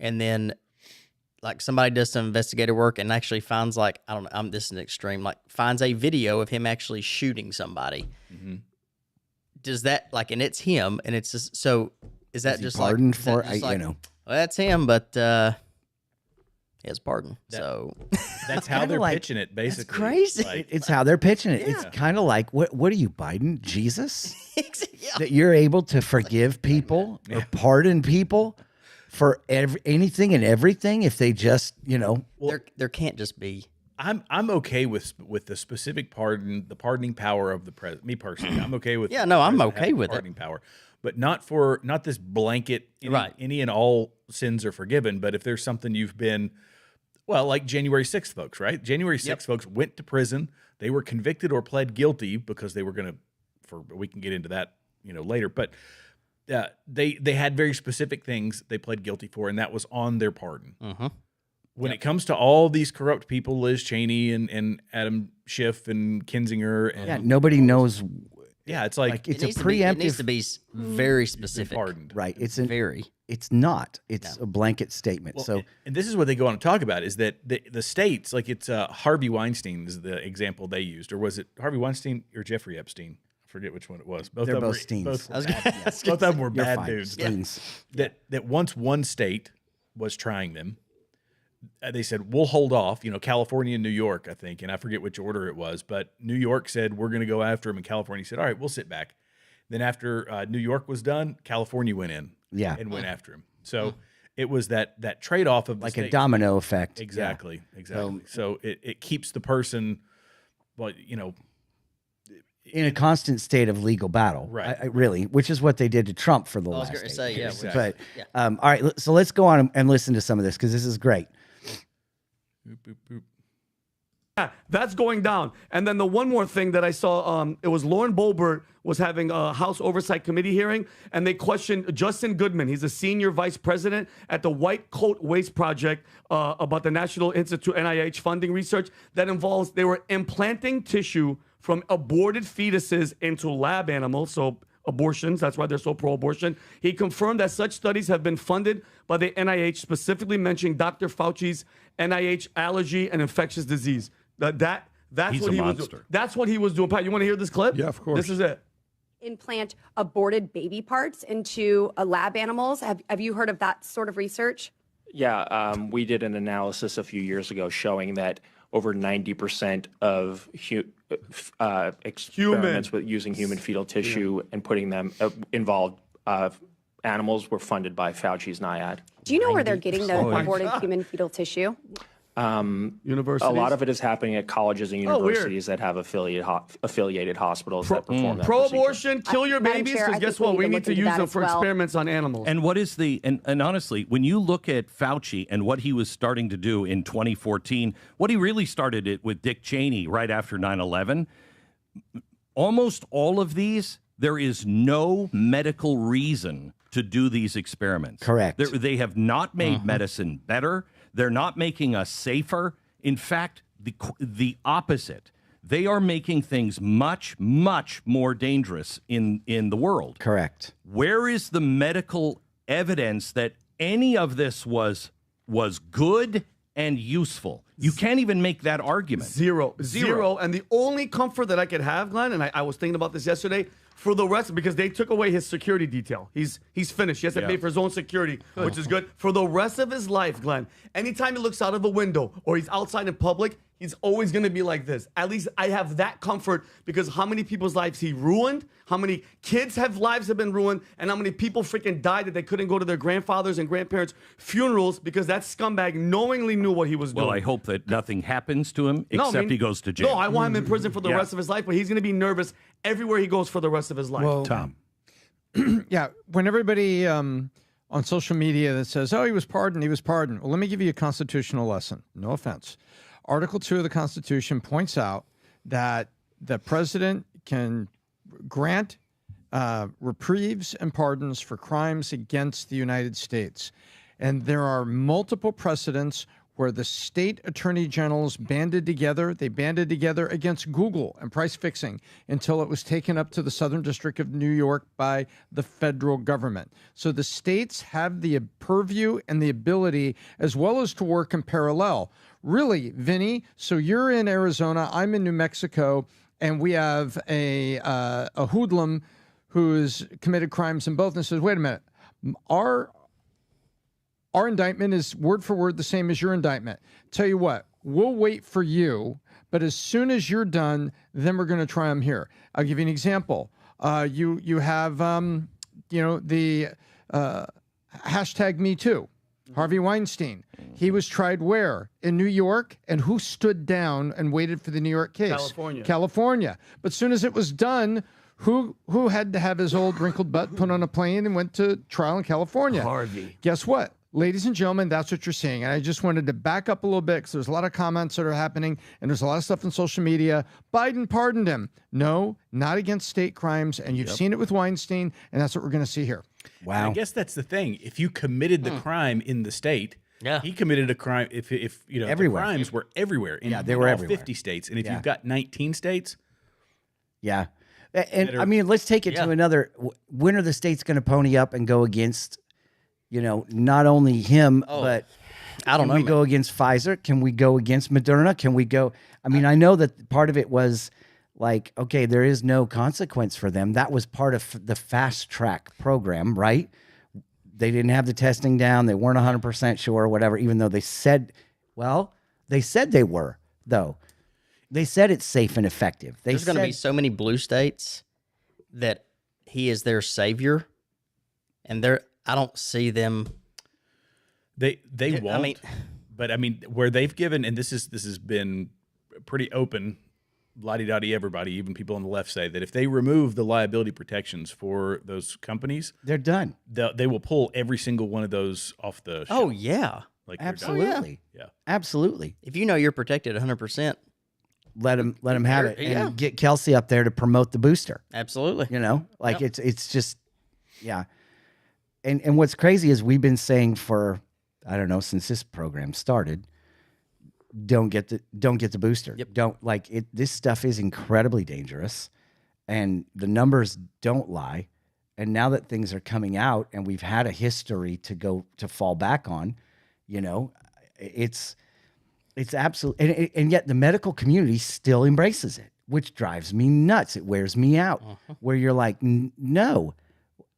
and then like somebody does some investigative work and actually finds like, I don't know, this is an extreme, like finds a video of him actually shooting somebody. Does that like, and it's him, and it's just, so is that just like, pardoned is that for just you know? well, that's him, but he has pardon. So That's how kinda they're like- pitching it, basically. crazy. Like, It's how they're pitching it. It's kind of like, what are you, Biden? Jesus? That you're able to forgive people or pardon people for anything and everything if they just, you know. there can't just be. I'm okay with the specific pardon, the pardoning power of the president. Me personally, I'm okay with. Yeah, no, the I'm president okay having with it. pardoning power, but not this blanket. Right. Any and all sins are forgiven. But if there's something you've been, well, like January 6th folks, right? January 6th folks went to prison. They were convicted or pled guilty because they were going to. We can get into that, later, but. They had very specific things they pled guilty for, and that was on their pardon. When it comes to all these corrupt people, Liz Cheney and Adam Schiff and Kinzinger, and Nobody knows. it's like It's a It preemptive. needs to be very specific. pardoned. Right. It's Very. It's not. It's a blanket statement. Well, so and this is what they go on to talk about is that the states, like it's Harvey Weinstein is the example they used, or was it Harvey Weinstein or Jeffrey Epstein? I forget which one it was. They're of them both were- Steens. Both, were I was bad, gonna- both of them were you're bad fine. dudes. Steens. That once one state was trying them, they said, we'll hold off, California and New York, I think, and I forget which order it was, but New York said, we're going to go after them, and California said, all right, we'll sit back. Then after New York was done, California went in and went after him. So it was that trade-off of the like a states. domino effect. Exactly. So it keeps the person, well, In a constant state of legal battle, Right. Really, which is what they did to Trump for the I was last. going to 8 say, yeah. years. Exactly. But all right, so let's go on and listen to some of this because this is great. Boop, boop, boop. Yeah, that's going down. And then the one more thing that I saw, it was Lauren Boebert was having a House Oversight Committee hearing, and they questioned Justin Goodman. He's a senior vice president at the White Coat Waste Project about the National Institute NIH funding research that involves they were implanting tissue from aborted fetuses into lab animals, so abortions. That's why they're so pro-abortion. He confirmed that such studies have been funded by the NIH, specifically mentioning Dr. Fauci's NIH allergy and infectious disease. That's He's what a he was monster. doing. That's what he was doing. Pat, you want to hear this clip? Yeah, of course. This is it. Implant aborted baby parts into lab animals. Have you heard of that sort of research? Yeah, we did an analysis a few years ago showing that over 90% of experiments with using human fetal tissue and putting them involved animals were funded by Fauci's NIAID. Do you know where they're getting the my aborted God. human fetal tissue? Universities. A lot of it is happening at colleges and Oh, weird. universities that have affiliated hospitals that perform that procedure. Pro-abortion, kill your Madam babies, Chair, because I guess think we what? need We to need look to into use that them as for well. experiments on animals. And what is and honestly, when you look at Fauci and what he was starting to do in 2014, what he really started it with Dick Cheney right after 9/11, almost all of these, there is no medical reason to do these experiments. Correct. They have not made medicine better. They're not making us safer. In fact, the opposite. They are making things much, much more dangerous in the world. Correct. Where is the medical evidence that any of this was good and useful? You can't even make that argument. Zero. And the only comfort that I could have, Glenn, and I was thinking about this yesterday, for the rest, because they took away his security detail. He's finished. He has to pay for his own security, which is good. For the rest of his life, Glenn, anytime he looks out of a window or he's outside in public, he's always going to be like this. At least I have that comfort because how many people's lives he ruined, how many kids' lives have been ruined, and how many people freaking died that they couldn't go to their grandfathers and grandparents' funerals because that scumbag knowingly knew what he was doing. Well, I hope that nothing happens to him No, I except mean, he goes to jail. No, I want him in prison for the Yeah. rest of his life, but he's going to be nervous everywhere he goes for the rest of his life. Well, Tom. yeah, when everybody on social media that says, oh, he was pardoned. Well, let me give you a constitutional lesson. No offense. Article 2 of the Constitution points out that the president can grant reprieves and pardons for crimes against the United States. And there are multiple precedents where the state attorney generals banded together. They banded together against Google and price fixing until it was taken up to the Southern District of New York by the federal government. So the states have the purview and the ability, as well as to work in parallel. Really, Vinny, so you're in Arizona, I'm in New Mexico, and we have a hoodlum who's committed crimes in both and says, wait a minute, our indictment is word for word the same as your indictment. Tell you what, we'll wait for you, but as soon as you're done, then we're going to try them here. I'll give you an example. You have the hashtag Me Too. Harvey Weinstein. He was tried where? In New York. And who stood down and waited for the New York case? California. But as soon as it was done, who had to have his old wrinkled butt put on a plane and went to trial in California? Harvey. Guess what? Ladies and gentlemen, that's what you're seeing. And I just wanted to back up a little bit because there's a lot of comments that are happening and there's a lot of stuff on social media. Biden pardoned him. No, not against state crimes. And you've seen it with Weinstein. And that's what we're going to see here. Wow. I guess that's the thing. If you committed the crime in the state, he committed a crime. If you know, Everywhere. the crimes were everywhere. In Yeah, they were all everywhere. 50 states. And if you've got 19 states, Yeah. And I mean, let's take it to another. When are the states going to pony up and go against, not only him, but I don't know. Can we go against Pfizer? Can we go against Moderna? Can we go? I mean, I know that part of it was like, okay, there is no consequence for them. That was part of the fast track program, right? They didn't have the testing down. They weren't 100% sure or whatever, even though they said they were, though. They said it's safe and effective. There's going to be so many blue states that he is their savior, and I don't see them. they won't. But I mean, where they've given, and this has been pretty open, la-di-da-di everybody, even people on the left say that if they remove the liability protections for those companies, they're done. They will pull every single one of those off the shelf. Oh yeah, Like they're done. Absolutely. Yeah. Absolutely. if you know you're protected 100%, Let them have it Yeah. and get Kelsey up there to promote the booster. absolutely. It's just, yeah. And what's crazy is we've been saying for, I don't know, since this program started, don't get the booster. Yep. Don't this stuff is incredibly dangerous and the numbers don't lie. And now that things are coming out and we've had a history to fall back on, it's absolutely, and yet the medical community still embraces it, which drives me nuts. It wears me out. Where you're like, no,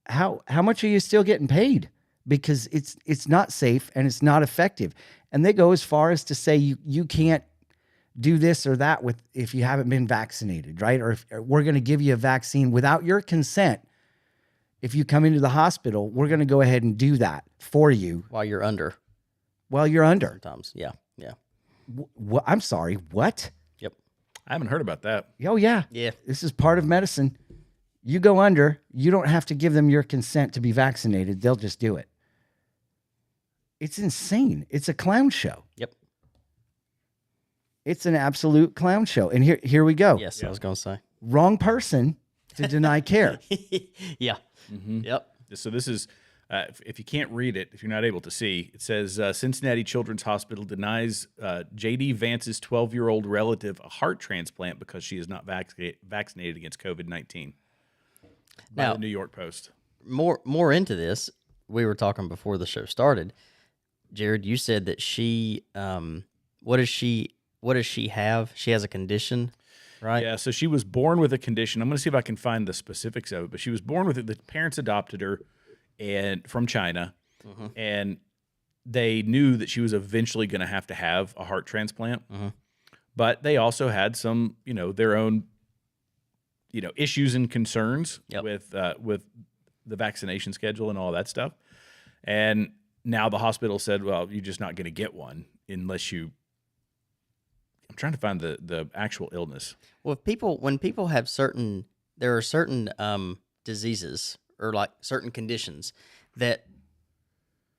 how much are you still getting paid? Because it's not safe and it's not effective. And they go as far as to say you can't do this or that if you haven't been vaccinated, right? Or if we're going to give you a vaccine without your consent. If you come into the hospital, we're going to go ahead and do that for you While you're under, sometimes. yeah. I'm sorry, what? Yep. I haven't heard about that. Oh, yeah. Yeah. This is part of medicine. You go under, you don't have to give them your consent to be vaccinated. They'll just do it. It's insane. It's a clown show. Yep. It's an absolute clown show. And here we go. Yes, I was going to say. Wrong person to deny care. Yeah. Yep. So this is, if you can't read it, if you're not able to see, it says Cincinnati Children's Hospital denies J.D. Vance's 12-year-old relative a heart transplant because she is not vaccinated against COVID-19. By Now- the New York Post. More into this, we were talking before the show started. Jared, you said that she, what does she have? She has a condition, right? Yeah, so she was born with a condition. I'm going to see if I can find the specifics of it, but she was born with it. The parents adopted her from China, and they knew that she was eventually going to have a heart transplant. But they also had some, their own, issues and concerns with the vaccination schedule and all that stuff. And now the hospital said, well, you're just not going to get one unless you. I'm trying to find the actual illness. Well, when people have there are certain diseases or like certain conditions that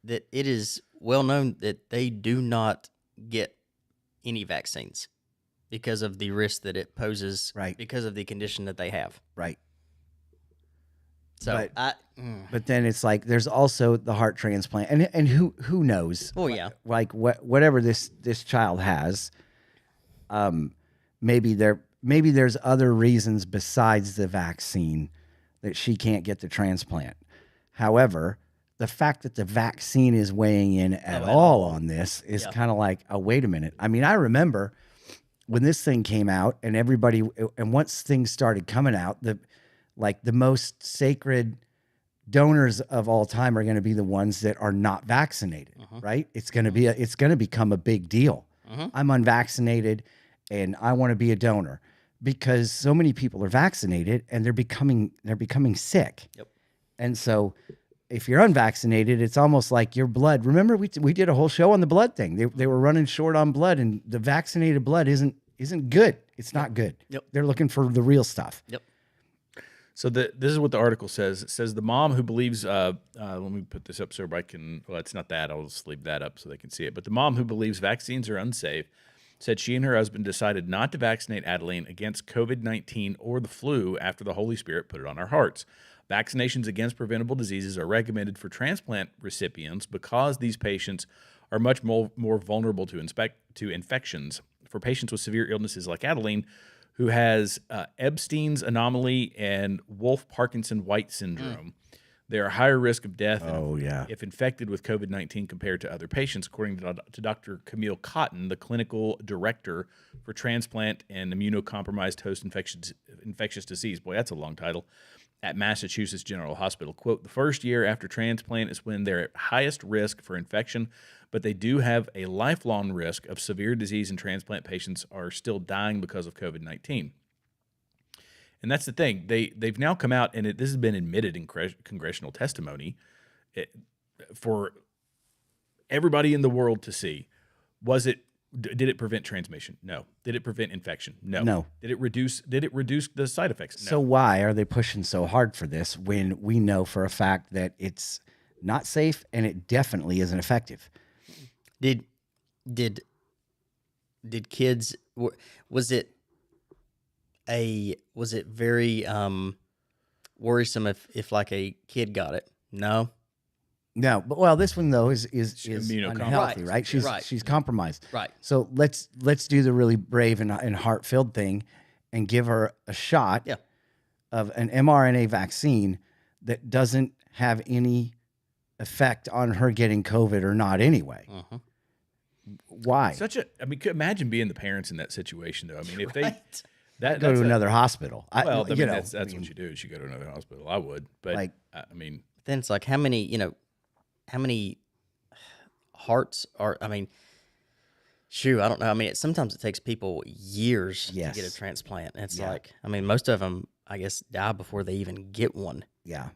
it is well known that they do not get any vaccines because of the risk that it poses, Right. because of the condition that they have. Right. So but then it's like there's also the heart transplant, and who knows? Oh yeah, Like whatever this child has, maybe there's other reasons besides the vaccine that she can't get the transplant. However, the fact that the vaccine is weighing in at all on this is kind of like, oh, wait a minute. I mean, I remember when this thing came out and once things started coming out, the most sacred donors of all time are going to be the ones that are not vaccinated, right? It's going to become a big deal. I'm unvaccinated and I want to be a donor because so many people are vaccinated and they're becoming sick. Yep. And so if you're unvaccinated, it's almost like your blood. Remember, we did a whole show on the blood thing. They were running short on blood, and the vaccinated blood isn't good. It's not good. Yep. They're looking for the real stuff. Yep. So this is what the article says. It says the mom who believes, let me put this up so everybody can, well, it's not that. I'll just leave that up so they can see it. But the mom who believes vaccines are unsafe said she and her husband decided not to vaccinate Adeline against COVID-19 or the flu after the Holy Spirit put it on our hearts. Vaccinations against preventable diseases are recommended for transplant recipients because these patients are much more vulnerable to infections. For patients with severe illnesses like Adeline, who has Epstein's anomaly and Wolff-Parkinson-White syndrome, they are higher risk of death if infected with COVID-19 compared to other patients, according to Dr. Camille Cotton, the clinical director for transplant and immunocompromised host infectious disease. Boy, that's a long title. At Massachusetts General Hospital. Quote, the first year after transplant is when they're at highest risk for infection, but they do have a lifelong risk of severe disease, and transplant patients are still dying because of COVID-19. And that's the thing. They've now come out, and this has been admitted in congressional testimony for everybody in the world to see. Did it prevent transmission? No. Did it prevent infection? No. No. Did it reduce the side effects? No. So why are they pushing so hard for this when we know for a fact that it's not safe and it definitely isn't effective? Did kids, was it very worrisome if like a kid got it? No. No, but well, this one though is unhealthy, right? Right. She's compromised, Right. So let's do the really brave and heart-filled thing, and give her a shot of an mRNA vaccine that doesn't have any effect on her getting COVID or not anyway. Why? Imagine being the parents in that situation, though. I mean, if they go to another hospital. That's what you do. Is you go to another hospital. I would, but then it's like how many hearts are? I mean, I don't know. I mean, sometimes it takes people years to get a transplant. It's like, I mean, most of them, I guess, die before they even get one. Yeah.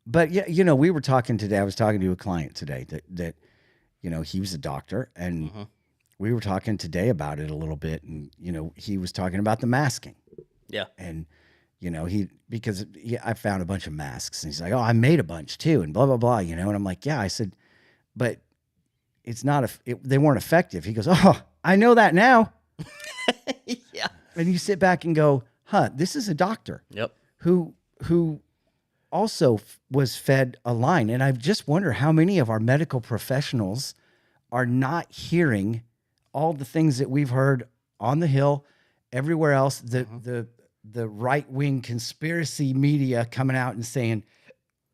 But yeah, we were talking today. I was talking to a client today that he was a doctor, and we were talking today about it a little bit, and he was talking about the masking. Yeah. And I found a bunch of masks, and he's like, "Oh, I made a bunch too," and blah blah blah, and I'm like, "Yeah," I said, "But it's not they weren't effective." He goes, "Oh, I know that now." Yeah. And you sit back and go, "Huh, this is a doctor." Yep. Who also was fed a line, and I just wonder how many of our medical professionals are not hearing all the things that we've heard on the Hill, everywhere else. The right-wing conspiracy media coming out and saying,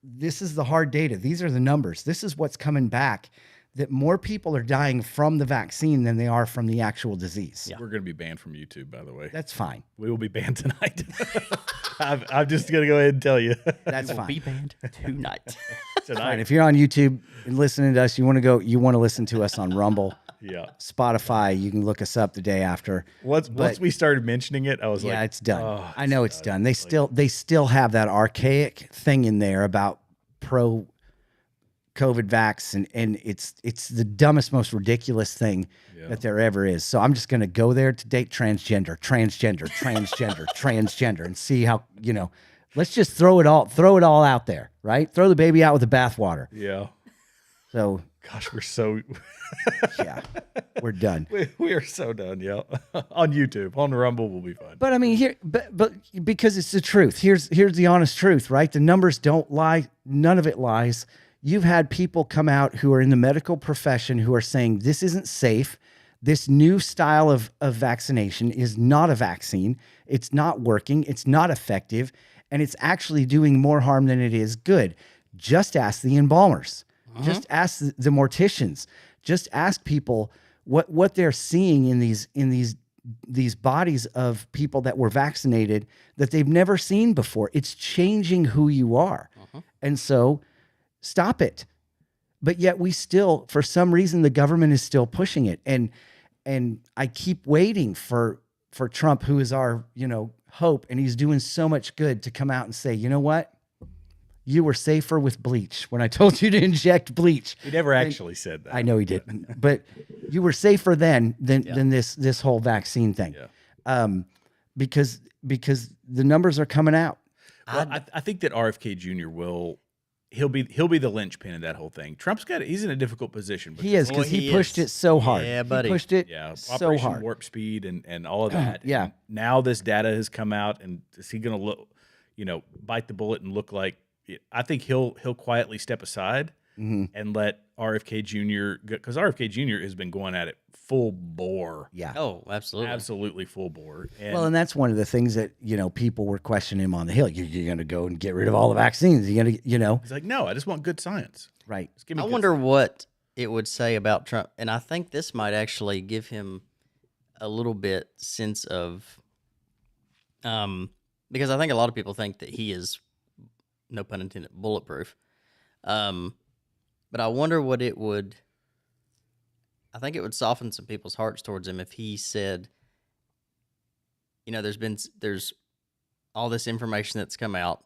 this is the hard data. These are the numbers. This is what's coming back, that more people are dying from the vaccine than they are from the actual disease. Yeah. We're going to be banned from YouTube, by the way. That's fine. We will be banned tonight. I'm just going to go ahead and tell you. That's fine. We'll be banned tonight. Fine. If you're on YouTube and listening to us, you want to listen to us on Rumble. Yeah. Spotify, you can look us up the day after. Once we started mentioning it, I was like, yeah, it's done. Oh, I know it's done. They still have that archaic thing in there about pro COVID vax, and it's the dumbest, most ridiculous thing that there ever is. So I'm just going to go there to date transgender, and see how, let's just throw it all out there, right? Throw the baby out with the bathwater. Yeah. So Gosh, we're so yeah, we're done. we are so done. Yeah, on YouTube, on Rumble will be fun. But I mean, but because it's the truth. Here's the honest truth, right? The numbers don't lie. None of it lies. You've had people come out who are in the medical profession who are saying this isn't safe. This new style of vaccination is not a vaccine. It's not working. It's not effective. And it's actually doing more harm than it is good. Just ask the embalmers. Just ask the morticians. Just ask people what they're seeing in these bodies of people that were vaccinated that they've never seen before. It's changing who you are. And so stop it. But yet we still, for some reason, the government is still pushing it. And I keep waiting for Trump, who is our, hope, and he's doing so much good, to come out and say, you know what? You were safer with bleach when I told you to inject bleach. He never actually said that. I know he didn't, but you were safer then than this whole vaccine thing. Yeah. Because the numbers are coming out. Well, I think that RFK Jr. he'll be the linchpin of that whole thing. He's in a difficult position. He is, because he pushed it so hard. Yeah, buddy. He pushed it so Operation hard. Warp Speed and all of that. Yeah. And now this data has come out, and is he going to look, bite the bullet and look like? I think he'll quietly step aside and let RFK Jr. because RFK Jr. has been going at it full bore. Yeah. Oh, absolutely. Absolutely full bore. And that's one of the things that, people were questioning him on the Hill. You're going to go and get rid of all the vaccines. You're going to, He's like, no, I just want good science. Right. Just give me I good wonder science. what it would say about Trump, and I think this might actually give him a little bit sense of, because I think a lot of people think that he is, no pun intended, bulletproof. But I wonder what it would. I think it would soften some people's hearts towards him if he said, there's all this information that's come out.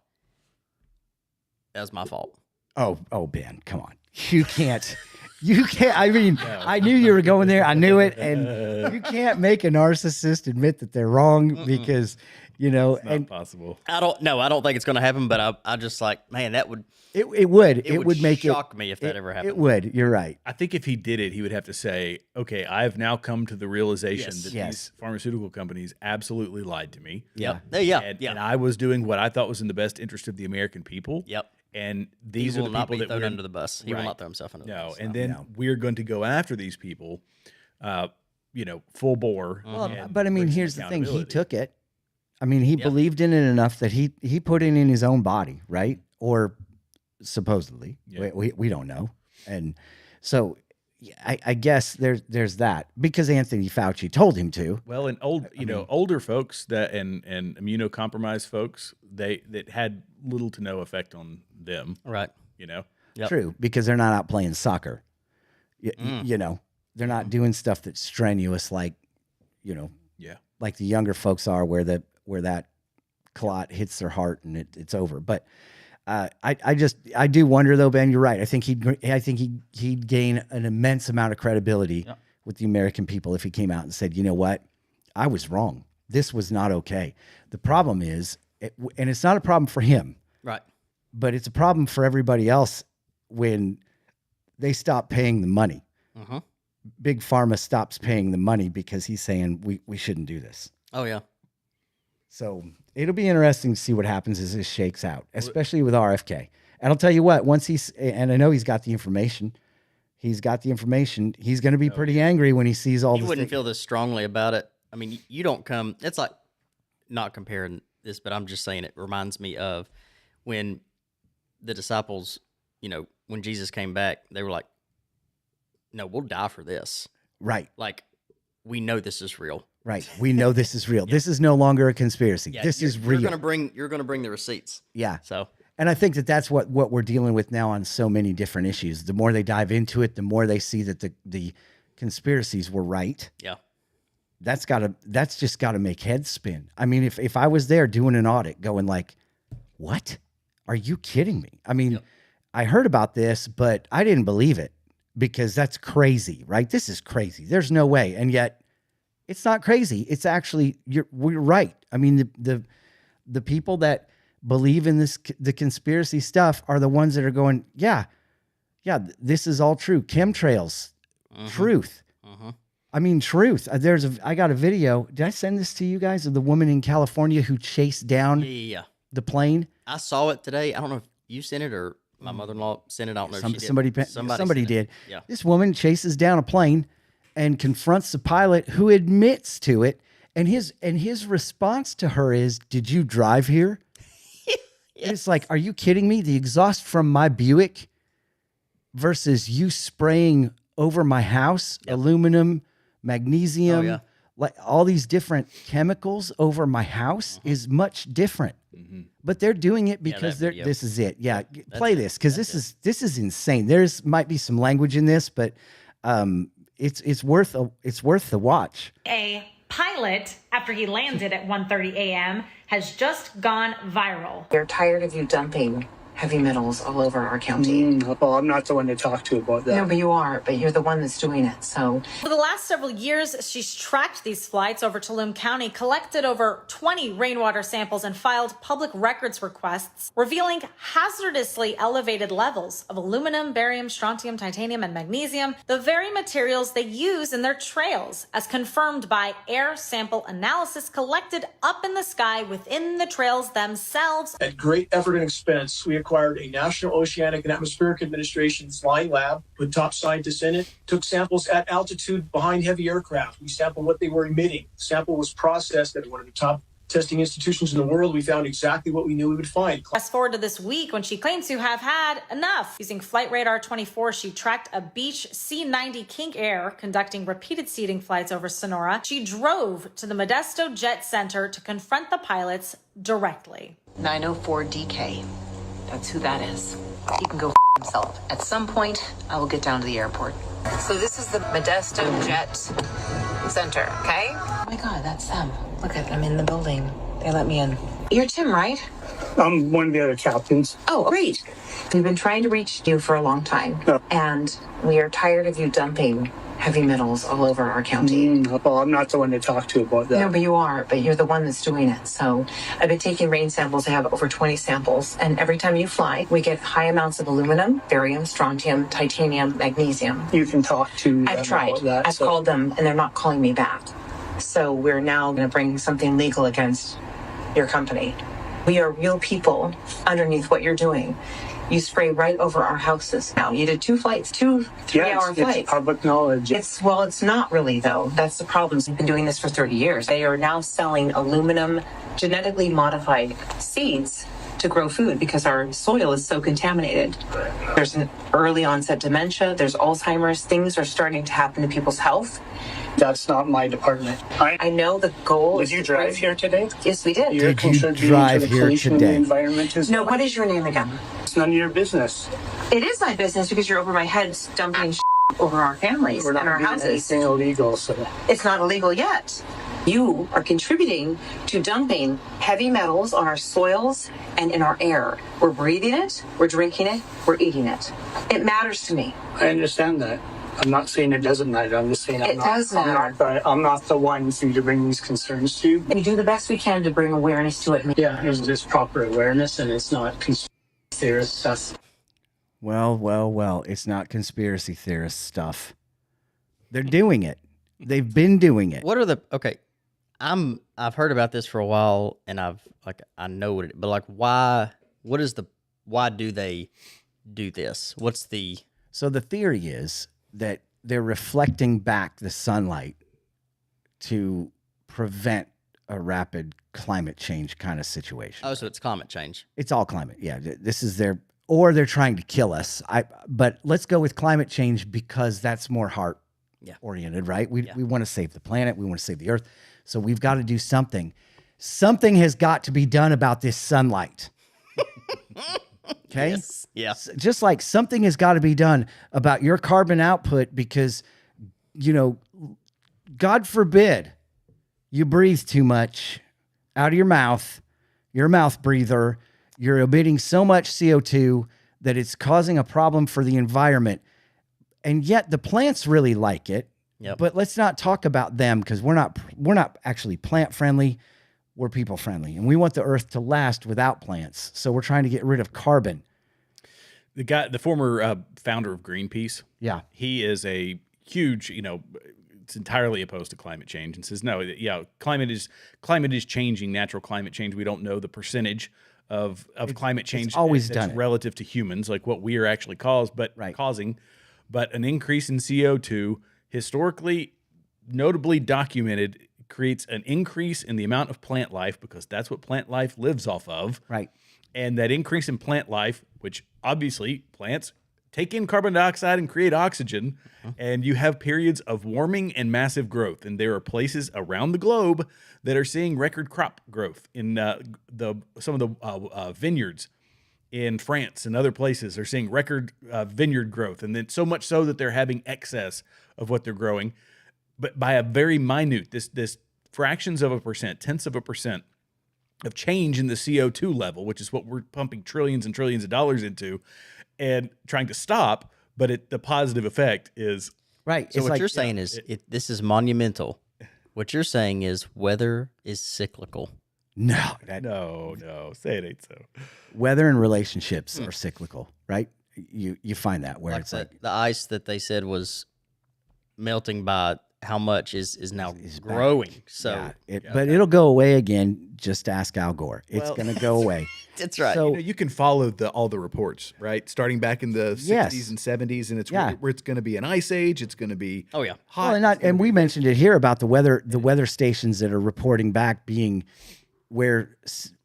That was my fault. Oh, Ben, come on. You can't. I mean, I knew you were going there. I knew it. And you can't make a narcissist admit that they're wrong because, It's not possible. I don't think it's going to happen, but I just like, man, that would. It would make shock me if that ever happened. It would. You're right. I think if he did it, he would have to say, okay, I have now come to the realization that these pharmaceutical companies absolutely lied to me. Yeah. And I was doing what I thought was in the best interest of the American people. Yep. And these He are will the not people be that thrown we're under the bus. He will not throw himself under the bus. And then we're going to go after these people, full bore. Well, but I mean, here's the thing. He accountability. took it. I mean, he believed in it enough that he put it in his own body, right? Or supposedly. Yeah. We don't know. And so I guess there's that, because Anthony Fauci told him to. Well, and older folks and immunocompromised folks, that had little to no effect on them. Right. Yep. True, because they're not out playing soccer. They're not doing stuff that's strenuous like the younger folks are, where that clot hits their heart and it's over. But I do wonder, though, Ben, you're right. I think he'd gain an immense amount of credibility with the American people if he came out and said, you know what, I was wrong. This was not okay. The problem is, and it's not a problem for him, Right. but it's a problem for everybody else when they stop paying the money. Big Pharma stops paying the money because he's saying we shouldn't do this. Oh, yeah. So it'll be interesting to see what happens as this shakes out, especially with RFK. And I'll tell you what, and I know he's got the information. He's got the information. He's going to be pretty angry when he sees all this. You wouldn't feel this strongly about it. I mean, you don't come. It's like, not comparing this, but I'm just saying it reminds me of when the disciples, when Jesus came back, they were like, no, we'll die for this. Right. Like, we know this is real. Right. We know this is real. This is no longer a conspiracy. Yeah, this is real. You're gonna bring the receipts. Yeah. So, and I think that's what we're dealing with now on so many different issues. The more they dive into it, the more they see that the conspiracies were right. yeah. That's just gotta make heads spin. I mean, if I was there doing an audit going like, what? Are you kidding me? I mean, I heard about this, but I didn't believe it because that's crazy, right? This is crazy. There's no way. And yet it's not crazy. It's actually, we're right. I mean, the people that believe in the conspiracy stuff are the ones that are going, yeah, Yeah, this is all true. Chemtrails, truth. I mean, truth. I got a video. Did I send this to you guys of the woman in California who chased down the plane? I saw it today. I don't know if you sent it or my mother-in-law sent it. I don't know if she did. Somebody sent did. it. Yeah. This woman chases down a plane and confronts the pilot, who admits to it. And his response to her is, "Did you drive here?" And it's like, are you kidding me? The exhaust from my Buick versus you spraying over my house, aluminum, magnesium, like all these different chemicals over my house is much different. But they're doing it because this is it. Yeah, play this because this is insane. There's might be some language in this, but it's worth the watch. A pilot, after he landed at 1:30 a.m., has just gone viral. They're tired of you dumping heavy metals all over our county. Well, I'm not the one to talk to about that. No, but you are. But you're the one that's doing it. So For the last several years, she's tracked these flights over Tulum County, collected over 20 rainwater samples, and filed public records requests revealing hazardously elevated levels of aluminum, barium, strontium, titanium, and magnesium, the very materials they use in their trails, as confirmed by air sample analysis collected up in the sky within the trails themselves. At great effort and expense, we acquired a National Oceanic and Atmospheric Administration flying lab, put top scientists in it, took samples at altitude behind heavy aircraft. We sampled what they were emitting. The sample was processed at one of the top testing institutions in the world. We found exactly what we knew we would find. Fast forward to this week when she claims to have had enough. Using Flight Radar 24, she tracked a Beech C-90 King Air conducting repeated seeding flights over Sonora. She drove to the Modesto Jet Center to confront the pilots directly. 904 DK. That's who that is. He can go himself. At some point, I will get down to the airport. So this is the Modesto Jet Center, okay? Oh my God, that's them. Look at them in the building. They let me in. You're Tim, right? I'm one of the other captains. Oh, great. We've been trying to reach you for a long time. And we are tired of you dumping heavy metals all over our county. Well, I'm not the one to talk to about that. No, but you are. But you're the one that's doing it. So I've been taking rain samples. I have over 20 samples. And every time you fly, we get high amounts of aluminum, barium, strontium, titanium, magnesium. You can talk to them. I've tried. About that, I've called them, and they're not calling me back. So we're now going to bring something legal against your company. We are real people underneath what you're doing. You spray right over our houses now. You did 2 flights, 2 3-hour flights. It's public knowledge. It's not really, though. That's the problem. We've been doing this for 30 years. They are now selling aluminum, genetically modified seeds to grow food because our soil is so contaminated. There's an early onset dementia. There's Alzheimer's. Things are starting to happen to people's health. That's not my department. I know the goal. Did you drive here today? Yes, we did. You're contributing to the pollution of the environment as No, well? what is your name again? It's none of your business. It is my business because you're over my head dumping over our families We're not and our doing houses. anything illegal, so It's not illegal yet. You are contributing to dumping heavy metals on our soils and in our air. We're breathing it, we're drinking it, we're eating it. It matters to me. I understand that. I'm not saying it doesn't matter. I'm just saying It does matter. I'm not the one for you to bring these concerns to. We do the best we can to bring awareness to it. Yeah, there's just proper awareness, and it's not conspiracy theorist stuff. Well, it's not conspiracy theorist stuff. They're doing it. They've been doing it. What are the I've heard about this for a while, and I know what it, but like why do they do this? So the theory is that they're reflecting back the sunlight to prevent a rapid climate change kind of situation. Oh, so it's climate change. It's all climate. Yeah, this is or they're trying to kill us. But let's go with climate change because that's more heart oriented, right? We want to save the planet. We want to save the earth. So we've got to do something. Something has got to be done about this sunlight. Okay? Yes. Yeah. Just like something has got to be done about your carbon output because, God forbid you breathe too much out of your mouth. You're a mouth breather. You're emitting so much CO2 that it's causing a problem for the environment. And yet the plants really like it. Yep. But let's not talk about them because we're not actually plant friendly. We're people friendly. And we want the earth to last without plants. So we're trying to get rid of carbon. the former founder of Greenpeace. Yeah. He is a huge, it's entirely opposed to climate change and says, no, yeah, climate is changing, natural climate change. We don't know the percentage of climate change always that's done it. relative to humans, like what we are actually causing. But an increase in CO2, historically, notably documented, creates an increase in the amount of plant life, because that's what plant life lives off of. Right. And that increase in plant life, which obviously plants take in carbon dioxide and create oxygen, and you have periods of warming and massive growth. And there are places around the globe that are seeing record crop growth in some of the vineyards in France and other places are seeing record vineyard growth. And then so much so that they're having excess of what they're growing, but by a very minute, this fractions of a percent, tenths of a percent of change in the CO2 level, which is what we're pumping trillions and trillions of dollars into and trying to stop. But the positive effect is right. So what you're saying is this is monumental. What you're saying is weather is cyclical. No, no, say it ain't so. Weather and relationships are cyclical, right? You find that where it's like the ice that they said was melting by how much is now growing. Back. So, but it'll go away again. Just ask Al Gore. It's going to go away. That's right. So you can follow all the reports, right? Starting back in the 60s and 70s, and it's where it's going to be an ice age. It's going to be hot. Well, and we mentioned it here about the weather stations that are reporting back being where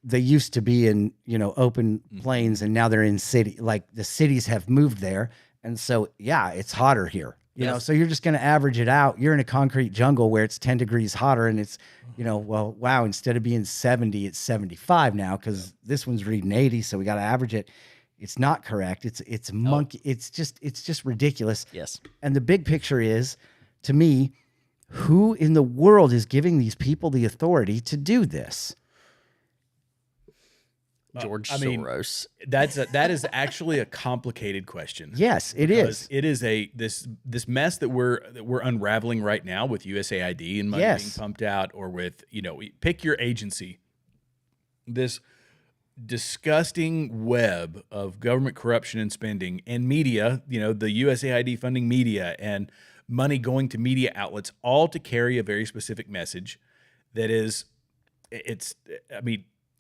they used to be in open plains, and now they're in city. Like the cities have moved there, and so it's hotter here. You know, so you're just going to average it out. You're in a concrete jungle where it's 10 degrees hotter, and it's, wow, instead of being 70, it's 75 now because this one's reading 80, so we got to average it. It's not correct. It's monkey. It's just ridiculous. Yes. And the big picture is, to me, who in the world is giving these people the authority to do this? George Soros. That is actually a complicated question. Yes, it is. It is this mess that we're unraveling right now with USAID and money being pumped out, or with pick your agency. This disgusting web of government corruption and spending and media. The USAID funding media and money going to media outlets, all to carry a very specific message. That is,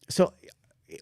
so.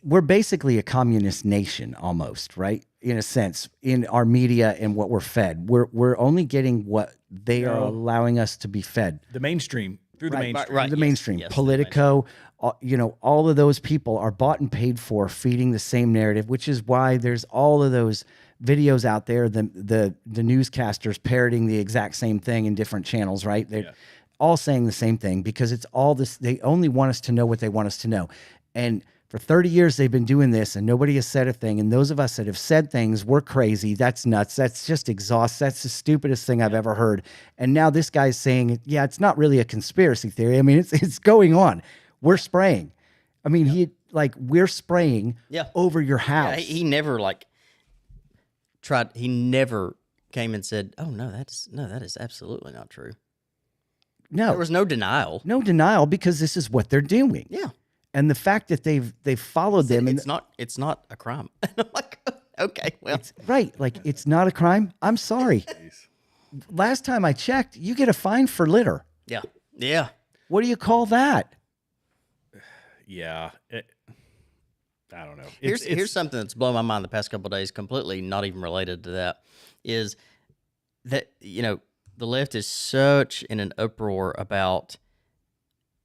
We're basically a communist nation almost, right? In a sense, in our media and what we're fed. We're only getting what they are allowing us to be fed. The mainstream, through the mainstream. Right, the mainstream. Yes, Politico, all of those people are bought and paid for feeding the same narrative, which is why there's all of those videos out there, the newscasters parroting the exact same thing in different channels, right? They're all saying the same thing because it's all this. They only want us to know what they want us to know. And for 30 years, they've been doing this, and nobody has said a thing. And those of us that have said things, we're crazy. That's nuts. That's just exhaust. That's the stupidest thing I've ever heard. And now this guy's saying, it's not really a conspiracy theory. I mean, it's going on. We're spraying. I mean, we're spraying over your house. Yeah, he never tried. He never came and said, "Oh no, that is absolutely not true." No, there was no denial. No denial, because this is what they're doing. Yeah. And the fact that they've followed them, and it's not a crime. I'm like, okay, well, it's right. Like, it's not a crime. I'm sorry. Last time I checked, you get a fine for litter. Yeah, yeah. What do you call that? Yeah, I don't know. Here's something that's blown my mind the past couple of days. Completely not even related to that. Is that the left is such in an uproar about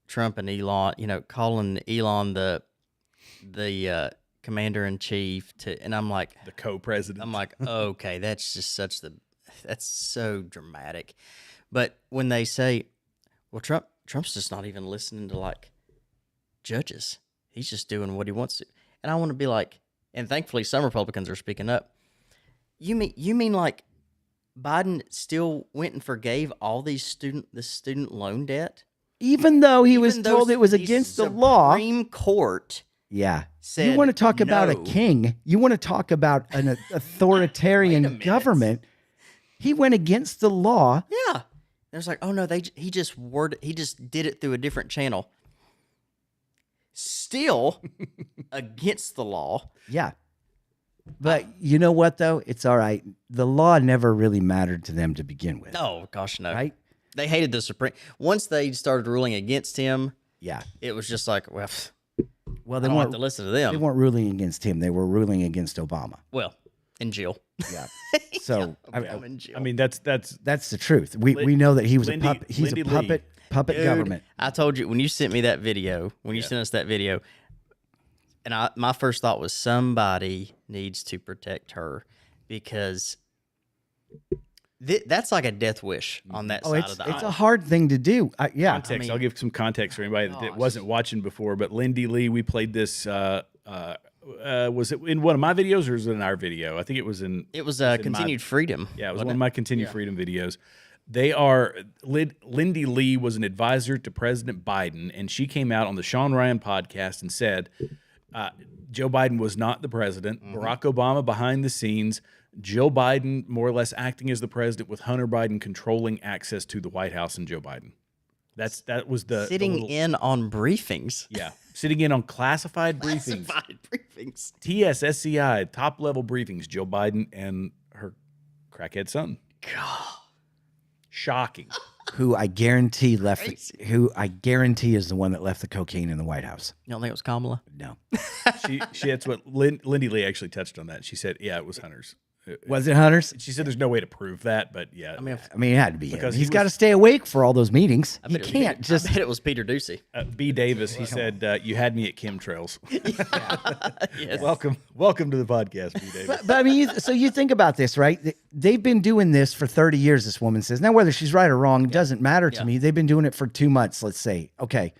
Trump and Elon, calling Elon the commander-in-chief and I'm like, the co-president. I'm like, okay, that's just that's so dramatic. But when they say, well, Trump's just not even listening to judges. He's just doing what he wants to. And I want to be like, and thankfully some Republicans are speaking up. You mean Biden still went and forgave all the student loan debt? Even though he was told it was against the law. Supreme Court. Yeah. Said you want to talk no. about a king. You want to talk about an authoritarian government. He went against the law. Yeah. There's oh no, he just did it through a different channel. Still against the law. Yeah. But you know what, though? It's all right. The law never really mattered to them to begin with. No, gosh, no. Right? They hated the Supreme. Once they started ruling against him, Yeah. it was just like, well, Well, I they don't have weren't to listen to them. They weren't ruling against him. They were ruling against Obama. Well, in jail. Yeah. So I'm in jail. I mean, that's that's the truth. We know that he was Lindy- a puppet. He's Lindy a puppet Dude, government. I told you when you sent me that video, when you sent us that video, and my first thought was somebody needs to protect her because that's like a death wish on that side of the it's a aisle. hard thing to do. Yeah. context. I'll give some context for anybody that wasn't watching before. But Lindy Lee, we played this. Was it in one of my videos or was it in our video? I think it was in. It was in Continued Freedom. Yeah, it was wasn't one of my Continued Freedom videos. They are Lindy Lee was an advisor to President Biden, and she came out on the Sean Ryan podcast and said Joe Biden was not the president. Barack Obama behind the scenes. Joe Biden more or less acting as the president with Hunter Biden controlling access to the White House and Joe Biden. That was the sitting in on briefings. Yeah, sitting in on classified briefings. Classified briefings. TSSCI, top level briefings. Joe Biden and her crackhead son. God. Shocking. Who I guarantee who I guarantee is the one that left the cocaine in the White House. You don't think it was Kamala? No. That's what Lindy Lee actually touched on that. She said, yeah, it was Hunter's. Was it Hunter's? She said there's no way to prove that, but yeah. I mean, it had to be because him. He's got to stay awake for all those meetings. He can't just. I bet it was Peter Ducey. B. Davis, he said, you had me at chemtrails. Yes. Welcome to the podcast, B. Davis. But I mean, so you think about this, right? They've been doing this for 30 years, this woman says. Now, whether she's right or wrong, it doesn't matter to me. They've been doing it for 2 months, let's say. Okay.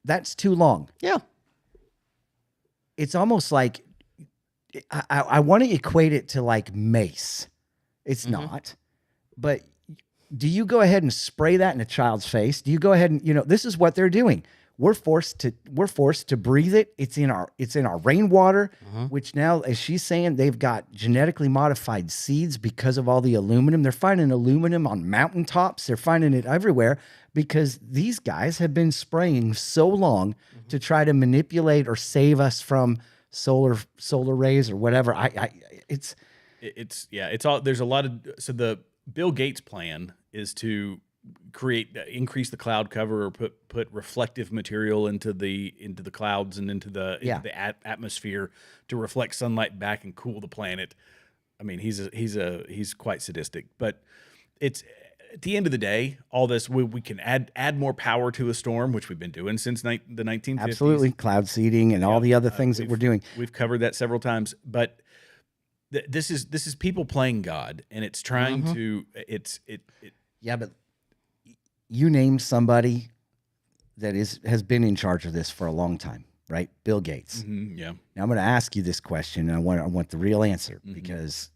That's too long. Yeah. It's almost like I want to equate it to like mace. It's not. But do you go ahead and spray that in a child's face? Do you go ahead and, this is what they're doing. We're forced to breathe it. It's in our rainwater, which now, as she's saying, they've got genetically modified seeds because of all the aluminum. They're finding aluminum on mountaintops. They're finding it everywhere because these guys have been spraying so long to try to manipulate or save us from solar rays or whatever. It's all, there's a lot of, so the Bill Gates plan is to increase the cloud cover or put reflective material into the clouds and into the atmosphere to reflect sunlight back and cool the planet. I mean, he's quite sadistic, but it's at the end of the day, all this we can add more power to a storm, which we've been doing since the 1950s. Absolutely, cloud seeding and all the other things that we're doing. We've covered that several times, but this is people playing God, and it's trying to Yeah, but you name somebody that has been in charge of this for a long time, right? Bill Gates. Yeah. Now I'm going to ask you this question, and I want the real answer because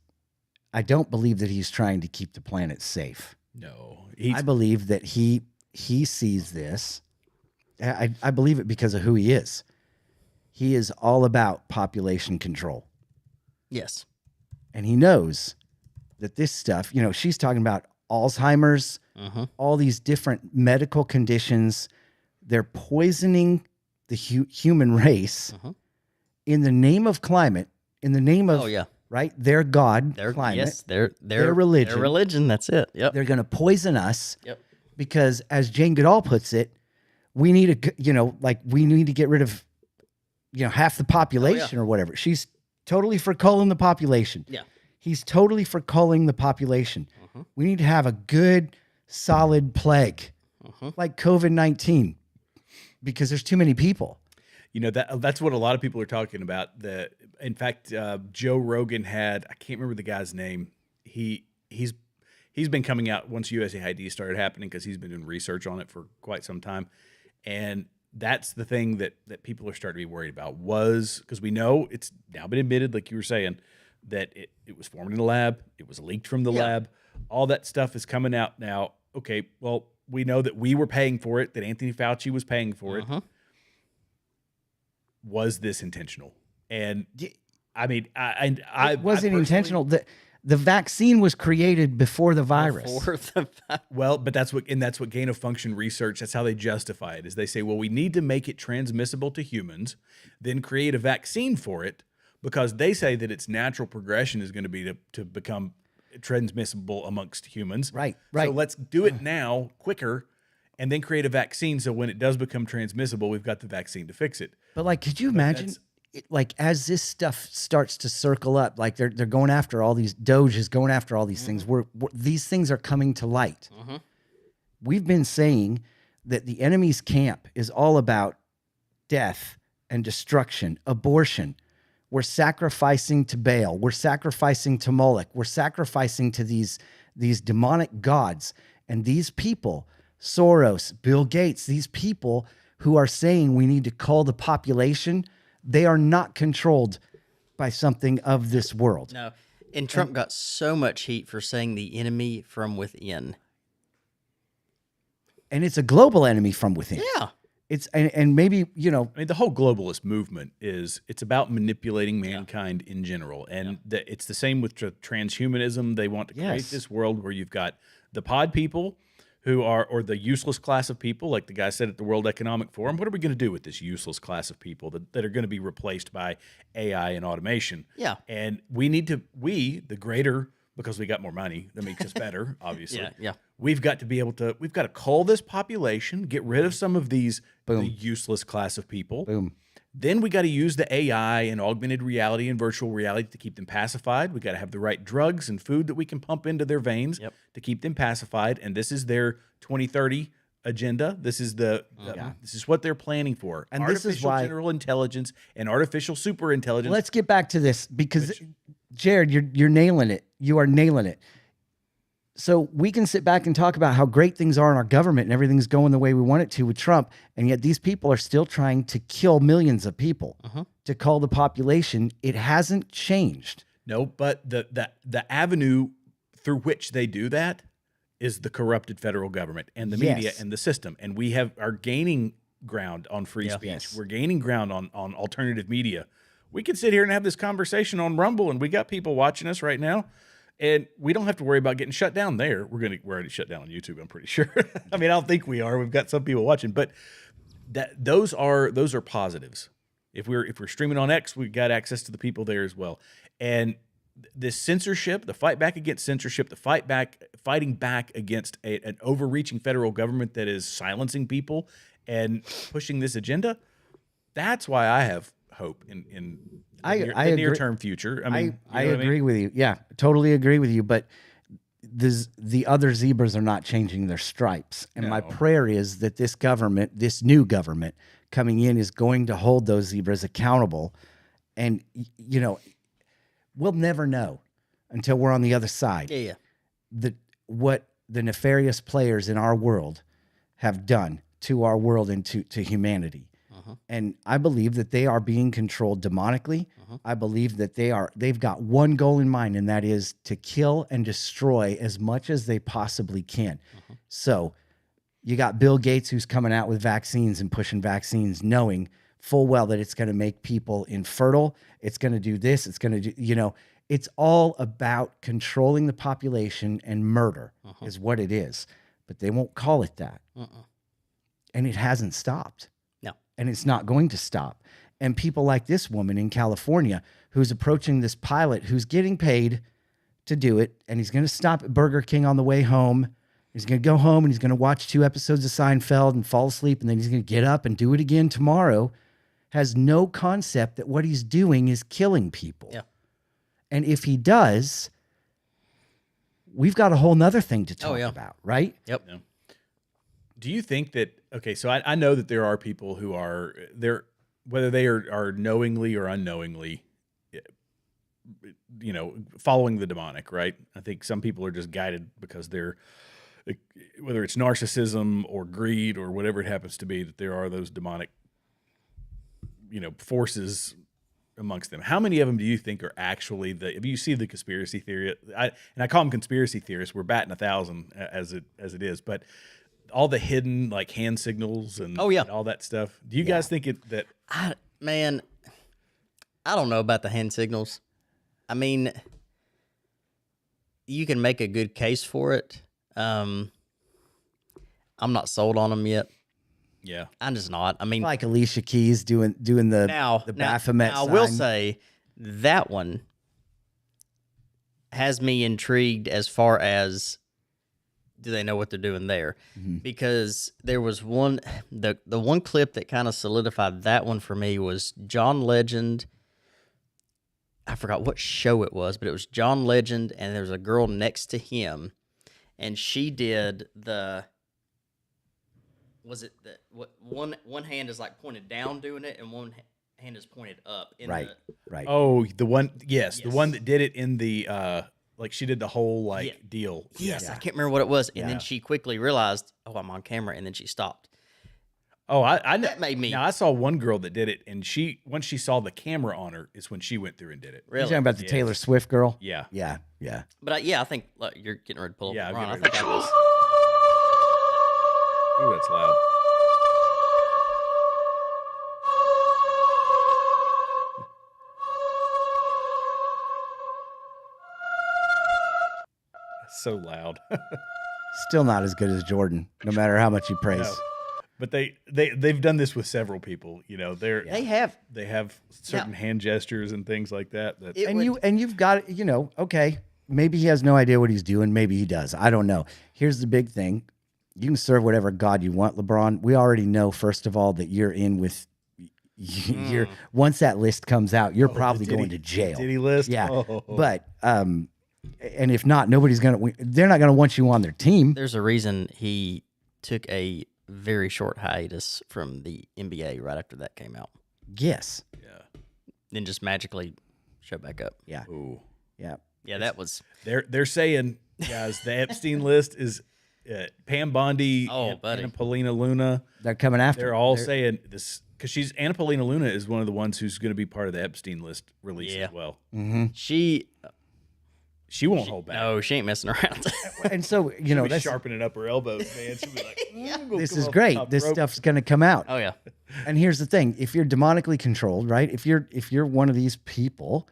I don't believe that he's trying to keep the planet safe. No, I believe that he sees this. I believe it because of who he is. He is all about population control. Yes. And he knows that this stuff, she's talking about Alzheimer's, all these different medical conditions. They're poisoning the human race in the name of climate, in the name of, right? Their God, climate. Yes, their religion. Their religion, that's it. Yep. They're going to poison us Yep. because, as Jane Goodall puts it, we need to get rid of, half the population or whatever. She's totally for culling the population. Yeah. He's totally for culling the population. We need to have a good, solid plague like COVID-19 because there's too many people. That's what a lot of people are talking about. In fact, Joe Rogan I can't remember the guy's name. He's been coming out once USAID started happening because he's been doing research on it for quite some time. And that's the thing that people are starting to be worried about because we know it's now been admitted, like you were saying, that it was formed in a lab. It was leaked from the lab. All that stuff is coming out now. Okay, well, we know that we were paying for it, that Anthony Fauci was paying for it. Was this intentional? And I mean, it wasn't intentional. The vaccine was created before the virus. Well, but that's what gain of function research, that's how they justify it, is they say, well, we need to make it transmissible to humans, then create a vaccine for it because they say that its natural progression is going to be to become transmissible amongst humans. Right. So let's do it now quicker and then create a vaccine. So when it does become transmissible, we've got the vaccine to fix it. But like, could you imagine, like, as this stuff starts to circle up, like they're going after all these, Doge is going after all these things. These things are coming to light. We've been saying that the enemy's camp is all about death and destruction, abortion. We're sacrificing to Baal. We're sacrificing to Moloch. We're sacrificing to these demonic gods. And these people, Soros, Bill Gates, these people who are saying we need to cull the population, they are not controlled by something of this world. No. And Trump got so much heat for saying the enemy from within. And it's a global enemy from within. Yeah. It's and maybe, you know, I mean, the whole globalist movement it's about manipulating mankind in general. And it's the same with transhumanism. They want to create this world where you've got the pod people who are, or the useless class of people, like the guy said at the World Economic Forum. What are we going to do with this useless class of people that are going to be replaced by AI and automation? Yeah. And we need to, the greater, because we got more money, that makes us better, obviously. Yeah. We've got to be able to, we've got to cull this population, get rid of some of these the useless class of people. Boom. Then we got to use the AI and augmented reality and virtual reality to keep them pacified. We got to have the right drugs and food that we can pump into their veins to keep them pacified. And this is their 2030 agenda. This is this is what they're planning for. And artificial this is why general intelligence and artificial super intelligence. Let's get back to this because Jared, you're nailing it. You are nailing it. So we can sit back and talk about how great things are in our government and everything's going the way we want it to with Trump. And yet these people are still trying to kill millions of people to cull the population. It hasn't changed. No, but the avenue through which they do that is the corrupted federal government and the media and the system. And we are gaining ground on free speech. Yes. We're gaining ground on alternative media. We could sit here and have this conversation on Rumble, and we got people watching us right now. And we don't have to worry about getting shut down there. We're already shut down on YouTube, I'm pretty sure. I mean, I don't think we are. We've got some people watching, but those are positives. If we're streaming on X, we've got access to the people there as well. And this censorship, the fight back against censorship, fighting back against an overreaching federal government that is silencing people and pushing this agenda, that's why I have hope in the near-term future. I mean, I agree with you. Yeah, totally agree with you. But the other zebras are not changing their stripes. And my prayer is that this government, this new government coming in, is going to hold those zebras accountable. And, you know, we'll never know until we're on the other side. Yeah. What the nefarious players in our world have done to our world and to humanity. And I believe that they are being controlled demonically. I believe that they've got one goal in mind, and that is to kill and destroy as much as they possibly can. So you got Bill Gates, who's coming out with vaccines and pushing vaccines, knowing full well that it's going to make people infertile. It's going to do this. It's going to do, it's all about controlling the population, and murder is what it is. But they won't call it that. And it hasn't stopped. And it's not going to stop. And people like this woman in California who's approaching this pilot who's getting paid to do it, and he's going to stop at Burger King on the way home. He's going to go home and he's going to watch 2 episodes of Seinfeld and fall asleep, and then he's going to get up and do it again tomorrow, has no concept that what he's doing is killing people. Yeah. And if he does, we've got a whole nother thing to talk about, right? Yep. Yeah. Do you think that, okay, so I know that there are people who are there, whether they are knowingly or unknowingly, following the demonic, right? I think some people are just guided because they're, whether it's narcissism or greed or whatever it happens to be, that there are those demonic, forces amongst them. How many of them do you think are actually if you see the conspiracy theory, I call them conspiracy theorists, we're batting 1,000 as it is, but all the hidden like hand signals and all that stuff. Do you guys think that? I don't know about the hand signals. I mean, you can make a good case for it. I'm not sold on them yet. Yeah, I'm just not. I mean, like Alicia Keys doing the Baphomet. I will say That one has me intrigued as far as do they know what they're doing there? Because there was one, the one clip that kind of solidified that one for me was John Legend. I forgot what show it was, but it was John Legend, and there was a girl next to him, and she did one hand is like pointed down doing it, and one hand is pointed up. Right. Oh, the one that did it in the like she did the whole deal. Yes, I can't remember what it was, and then she quickly realized, oh, I'm on camera, and then she stopped. Oh, I that made me. Now I saw one girl that did it, and once she saw the camera on her is when she went through and did it. You're talking about the Taylor Swift girl? Yeah. But I think look, you're getting ready to pull up. Yeah, Ron, I I'm think getting I was. Ooh, that's loud. So loud. Still not as good as Jordan, no matter how much you praise. No. But they've done this with several people. You know, they have certain hand gestures and things like that. You've got, okay, maybe he has no idea what he's doing. Maybe he does. I don't know. Here's the big thing: you can serve whatever God you want, LeBron. We already know, first of all, that you're in with. Once that list comes out, you're probably going to jail. Diddy list, yeah. But and if not, they're not going to want you on their team. There's a reason he took a very short hiatus from the NBA right after that came out. Yes. Yeah. Then just magically show back up. Yeah. Ooh. Yeah. Yeah, that was. They're saying, guys, the Epstein list is Pam Bondi and Paulina Luna. They're coming after. They're all saying this because Anna Paulina Luna is one of the ones who's going to be part of the Epstein list release as well. Mm-hmm. She won't hold back. No, she ain't messing around. And so, She'll be sharpening up her elbows, man. She'll be like, this is great. This stuff's going to come out. Oh, yeah. And here's the thing. If you're demonically controlled, right? If you're one of these people,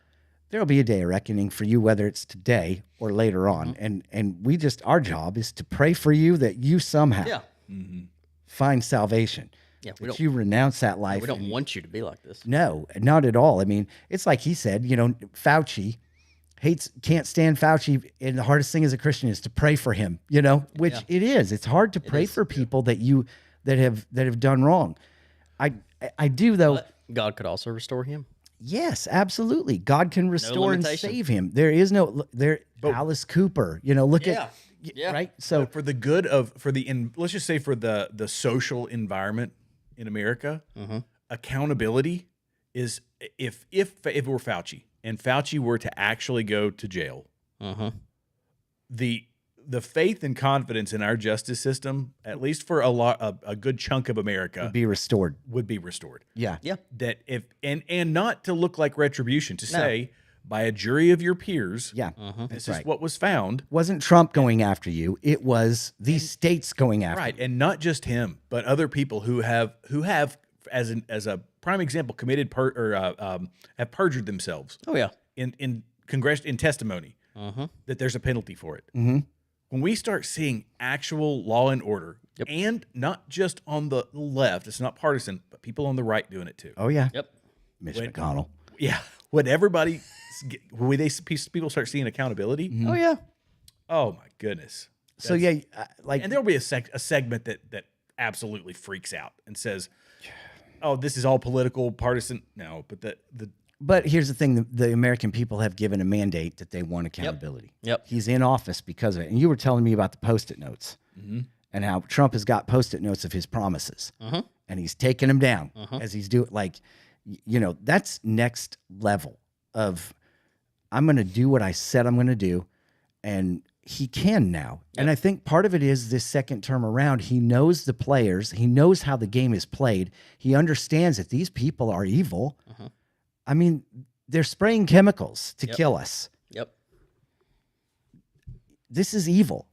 there'll be a day of reckoning for you, whether it's today or later on. And our job is to pray for you that you somehow find salvation. Yeah, you renounce that life. We don't want you to be like this. No, not at all. I mean, it's like he said, Fauci can't stand Fauci, and the hardest thing as a Christian is to pray for him, which it is. It's hard to pray for people that have done wrong. I do though. But God could also restore him. Yes, absolutely. God can restore and save him. There is Alice Cooper, look at right. So for the good of let's just say for the social environment in America, accountability is if it were Fauci. And Fauci were to actually go to jail, the faith and confidence in our justice system, at least for a good chunk of America, would be restored. Yeah. That and not to look like retribution, to say by a jury of your peers, this is what was found. Wasn't Trump going after you? It was these states going after you. And not just him, but other people who have as a prime example committed have perjured themselves. Oh yeah, in testimony that there's a penalty for it. When we start seeing actual law and order, and not just on the left, it's not partisan, but people on the right doing it too. Oh yeah, Mitch McConnell. Yeah, when people start seeing accountability. Oh yeah. Oh my goodness. So and there'll be a segment that absolutely freaks out and says, "Oh, this is all political, partisan." No, but But here's the thing: the American people have given a mandate that they want accountability. Yep. He's in office because of it. And you were telling me about the Post-it notes and how Trump has got Post-it notes of his promises, and he's taking them down as he's doing. Like, that's next level of I'm going to do what I said I'm going to do, and he can now. And I think part of it is this second term around, he knows the players. He knows how the game is played. He understands that these people are evil. I mean, they're spraying chemicals to kill us. Yep. This is evil.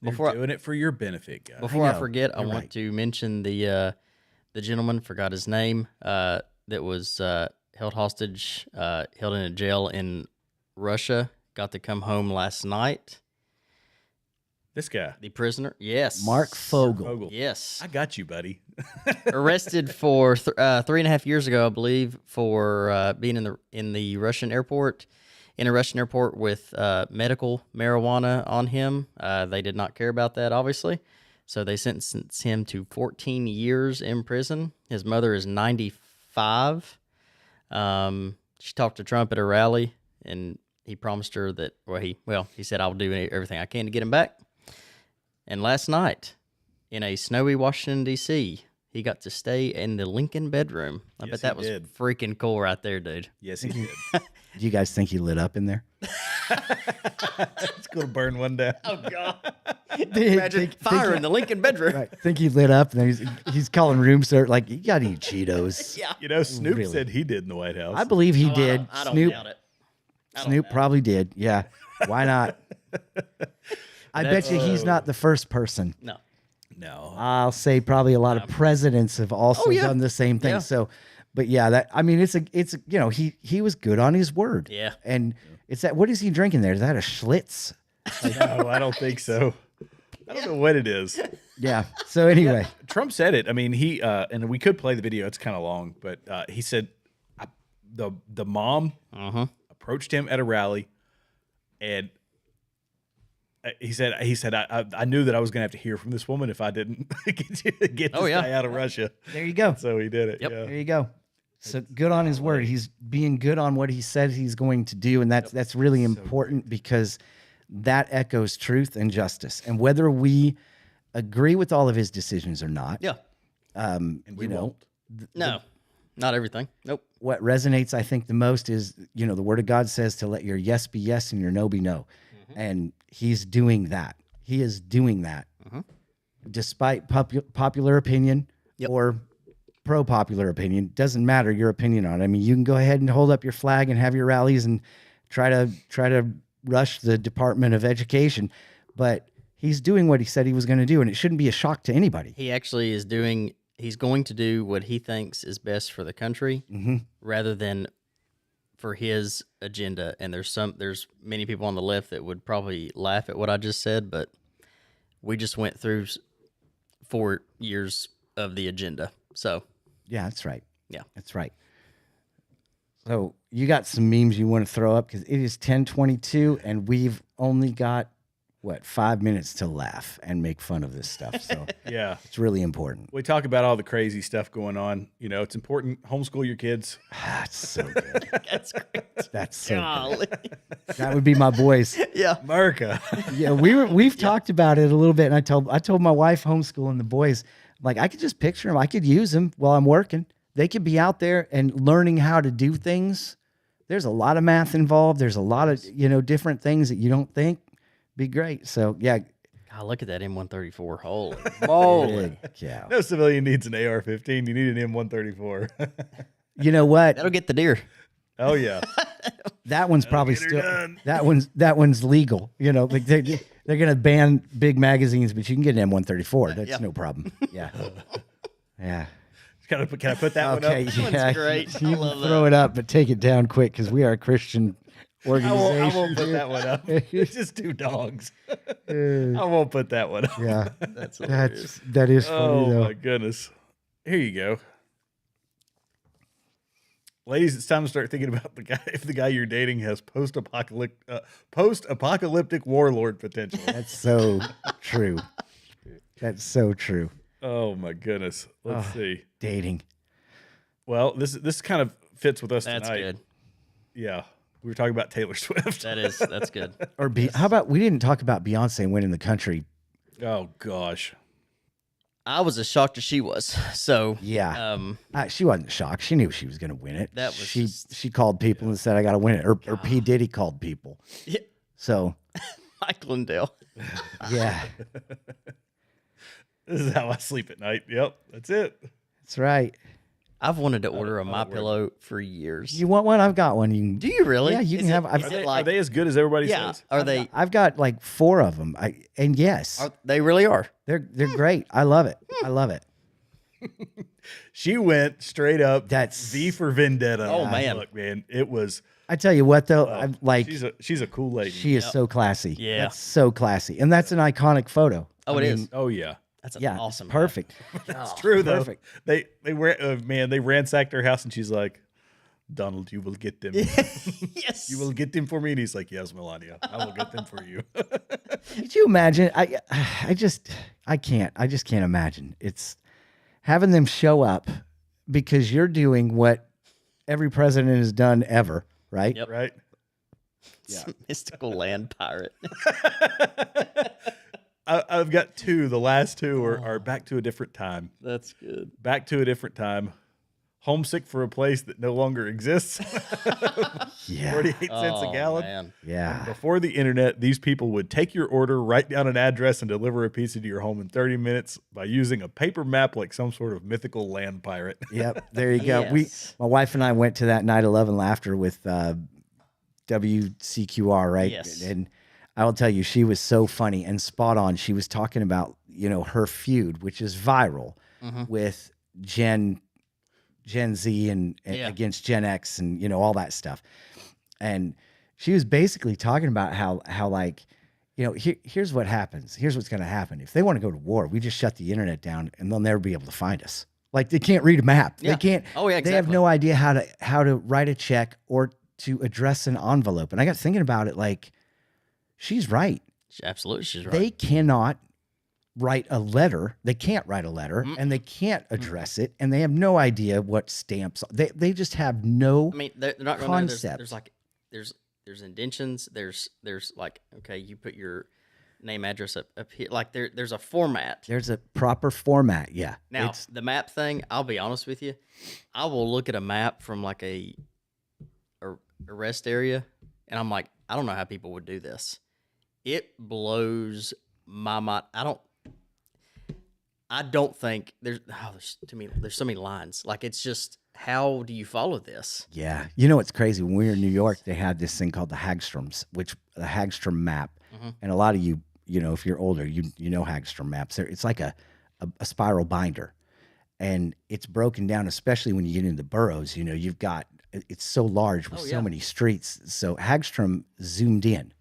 They're doing it for your benefit, guys. Before I forget, I want to mention the gentleman, forgot his name, that was held hostage, held in a jail in Russia, got to come home last night. This guy. The prisoner? Yes. Marc Fogel. Fogel. Yes. I got you, buddy. Arrested for 3.5 years ago, I believe, for being in the Russian airport, in a Russian airport with medical marijuana on him. They did not care about that, obviously. So they sentenced him to 14 years in prison. His mother is 95. She talked to Trump at a rally, and he promised her that, he said, I'll do everything I can to get him back. And last night, in a snowy Washington, D.C., he got to stay in the Lincoln bedroom. I bet that was freaking cool right there, dude. Yes, he did. Do you guys think he lit up in there? It's going to burn one down. Oh, God. Imagine fire in the Lincoln bedroom. Right. Think he lit up, and then he's calling room service, like, you got to eat Cheetos. Yeah. You know, Snoop said he did in the White House. I believe he did. I don't Snoop, doubt it. Snoop probably did. Yeah. Why not? I bet you he's not the first person. No. No. I'll say probably a lot of presidents have also done the same thing. Yeah. So, but yeah, he was good on his word. Yeah. And it's that, what is he drinking there? Is that a Schlitz? No, I don't think so. I don't know what it is. Yeah. So anyway, Trump said it. I mean, he and we could play the video. It's kind of long, but he said the mom approached him at a rally, and he said I knew that I was going to have to hear from this woman if I didn't get this guy out of Russia. There you go. So he did it. Yep. Yeah. There you go. So good on his word. He's being good on what he said he's going to do, and that's really important because that echoes truth and justice. And whether we agree with all of his decisions or not, And we won't. No, not everything. Nope. what resonates, I think, the most is, the word of God says to let your yes be yes and your no be no. And he's doing that. He is doing that despite popular opinion or pro-popular opinion. Doesn't matter your opinion on it. I mean, you can go ahead and hold up your flag and have your rallies and try to rush the Department of Education, but he's doing what he said he was going to do, and it shouldn't be a shock to anybody. He actually is doing. He's going to do what he thinks is best for the country, rather than for his agenda. And there's many people on the left that would probably laugh at what I just said, but we just went through 4 years of the agenda. So Yeah, that's right. Yeah. That's right. So you got some memes you want to throw up because it is 10:22 and we've only got 5 minutes to laugh and make fun of this stuff. So Yeah. it's really important. We talk about all the crazy stuff going on. It's important. Homeschool your kids. That's so good. that's great. That's so Golly. good. That would be my boys. Yeah. America. Yeah, we've talked about it a little bit, and I told my wife homeschooling the boys, like, I could just picture them. I could use them while I'm working. They could be out there and learning how to do things. There's a lot of math involved. There's a lot of different things that you don't think. Be great. So yeah. God, look at that M134. Holy moly. Yeah. No civilian needs an AR-15. You need an M134. You know what? That'll get the deer. Oh yeah. That one's probably get her still done. that one's legal. Like they're gonna ban big magazines, but you can get an M134. That's no problem. Yeah. Yeah. Can I put that one up? Okay. Yeah. great. You I can love throw it up, but take it down quick because we are a Christian I organization. won't put that one up. It's just two dogs. I won't put that one up. Yeah. That's hilarious. That is funny Oh though. my goodness. Here you go. Ladies, it's time to start thinking about if the guy you're dating has post-apocalyptic warlord potential. That's so true. That's so true. Oh my goodness. Let's see. Dating. Well, this kind of fits with us That's tonight. good. Yeah. We were talking about Taylor Swift. That's good. Or how about we didn't talk about Beyonce winning the country? Oh gosh. I was as shocked as she was. So Yeah. She wasn't shocked. She knew she was going to win it. That was she called people and said, "I got to win it." Or P. Diddy called people. Yeah. So Mike Lindell. yeah, This is how I sleep at night. Yep. That's it. that's right. I've wanted to order a MyPillow for years. You want one? I've got one. You can, Do you really? Yeah, you Is can it- have. is it Are they as good as everybody Yeah. says? Are they? I've got like 4 of them. Yes, They really are. they're great. I love it. I love it. She went straight up. That's- V for Vendetta. Oh, man. Look, man, it was. I tell you what, though, I'm like she's a cool lady. she is so classy. Yeah. That's so classy, and that's an iconic photo. Oh, it is. Oh yeah. That's Yeah, awesome. it's perfect. It's true though. Perfect. They ransacked her house, and she's like, Donald, you will get them. Yes. You will get them for me. And he's like, yes, Melania, I will get them for you. Could you imagine? I just can't imagine. It's having them show up because you're doing what every president has done ever, right? Yep. Right? Yeah. Mystical land pirate. I've got two. The last two are back to a different time. That's good. Back to a different time. Homesick for a place that no longer exists. Yeah. 48 cents a gallon. Man. Yeah. Before the internet, these people would take your order, write down an address, and deliver a pizza to your home in 30 minutes by using a paper map like some sort of mythical land pirate. Yep. There you go. Yes. My wife and I went to that 9/11 laughter with WCQR, right? Yes. And I will tell you, she was so funny and spot on. She was talking about, her feud, which is viral with Gen Z and Yeah. against Gen X and, all that stuff. And she was basically talking about how like, here's what happens. Here's what's going to happen. If they want to go to war, we just shut the internet down and they'll never be able to find us. Like they can't read a map. Yeah. They can't. Oh, yeah, They have exactly. no idea how to write a check or to address an envelope. And I got thinking about it like, she's right. Absolutely, she's right. They cannot write a letter. They can't write a letter and they can't address it. And they have no idea what stamps. They just have no I mean, they're not going to. concept. There's like there's indentions. There's like, okay, you put your name, address up here. Like there's a format. There's a proper format. Yeah. Now the map thing, I'll be honest with you, I will look at a map from like a rest area, and I'm like, I don't know how people would do this. It blows my mind. I don't think there's so many lines. Like it's just, how do you follow this? Yeah. You know what's crazy? When we were in New York, they had this thing called the Hagstroms, which the Hagstrom map. And a lot of you, if you're older, you know Hagstrom maps. It's like a spiral binder. And it's broken down, especially when you get into the boroughs. You've got, it's so large with so many streets. So Hagstrom zoomed in.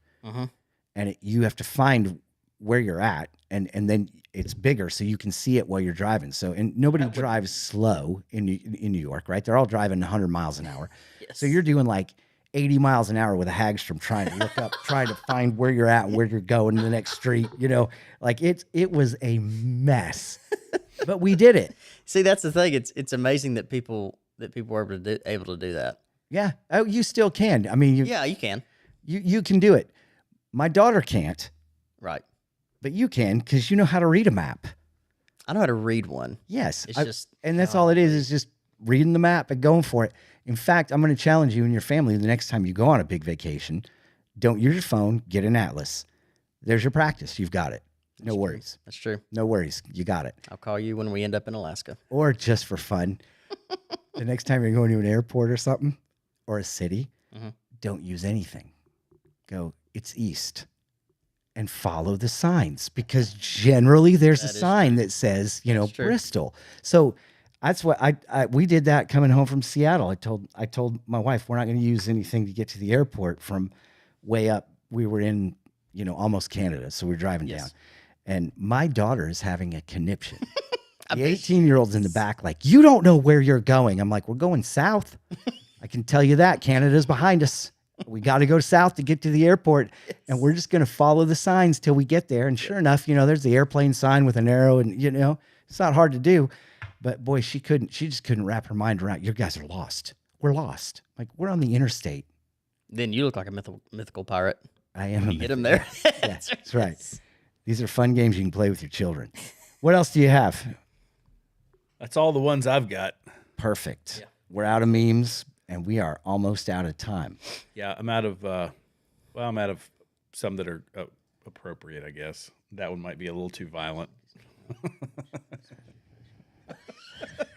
And you have to find where you're at. And then it's bigger so you can see it while you're driving. So, and nobody drives slow in New York, right? They're all driving 100 miles an hour. Yes. So you're doing like 80 miles an hour with a Hagstrom trying to look up, trying to find where you're at and where you're going to the next street. Like it was a mess, but we did it. See, that's the thing. It's amazing that people were able to do that. Yeah. Oh, you still can. I mean, you can. You can do it. My daughter can't. Right. But you can because you know how to read a map. I know how to read one. Yes. It's and that's all it is just reading the map and going for it. In fact, I'm going to challenge you and your family the next time you go on a big vacation. Don't use your phone. Get an atlas. There's your practice. You've got it. No worries. That's true. No worries. You got it. I'll call you when we end up in Alaska. Or just for fun. The next time you're going to an airport or something or a city, don't use anything. Go, it's east. And follow the signs because generally there's a sign that says, Bristol. So that's what we did that coming home from Seattle. I told my wife, we're not going to use anything to get to the airport from way up. We were in, almost Canada. So we're driving down and my daughter is having a conniption. The 18-year-old's in the back, like, you don't know where you're going. I'm like, we're going south. I can tell you that Canada's behind us. We got to go south to get to the airport, and we're just going to follow the signs till we get there. And sure enough, there's the airplane sign with an arrow, and it's not hard to do. But boy, she just couldn't wrap her mind around. You guys are lost. We're lost. Like we're on the interstate. Then you look like a mythical pirate. I am. You get them there. That's right. These are fun games you can play with your children. What else do you have? That's all the ones I've got. Perfect. Yeah. We're out of memes. And we are almost out of time. Yeah, I'm out of. I'm out of some that are appropriate. I guess that one might be a little too violent.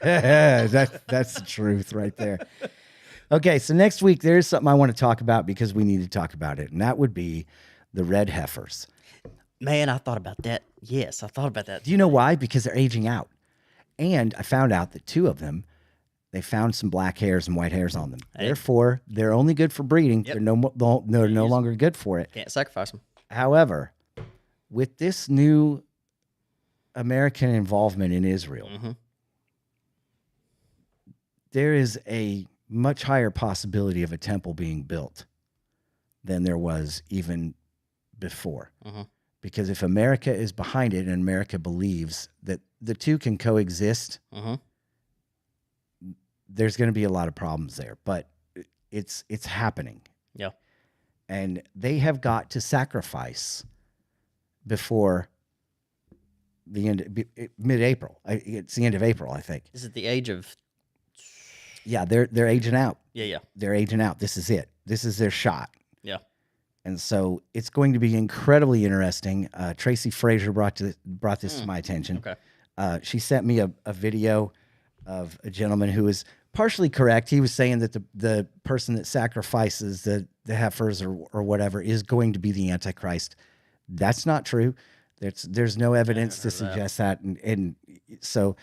That's the truth right there. Okay, so next week there's something I want to talk about because we need to talk about it, and that would be the red heifers. Man, I thought about that. Yes, I thought about that. Do you know why? Because they're aging out, and I found out that 2 of them They found some black hairs and white hairs on them. Therefore, they're only good for breeding. They're no longer good for it. Can't sacrifice them. However, with this new American involvement in Israel, there is a much higher possibility of a temple being built than there was even before. Because if America is behind it and America believes that the two can coexist, there's going to be a lot of problems there. But it's happening. Yeah. And they have got to sacrifice before the end, mid-April. It's the end of April, I think. Is it the age of? Yeah, they're aging out. Yeah. They're aging out. This is it. This is their shot. Yeah. And so it's going to be incredibly interesting. Tracy Frazier brought this to my attention. Okay. She sent me a video of a gentleman who is partially correct. He was saying that the person that sacrifices the heifers or whatever is going to be the Antichrist. That's not true. There's no evidence to suggest that. And so,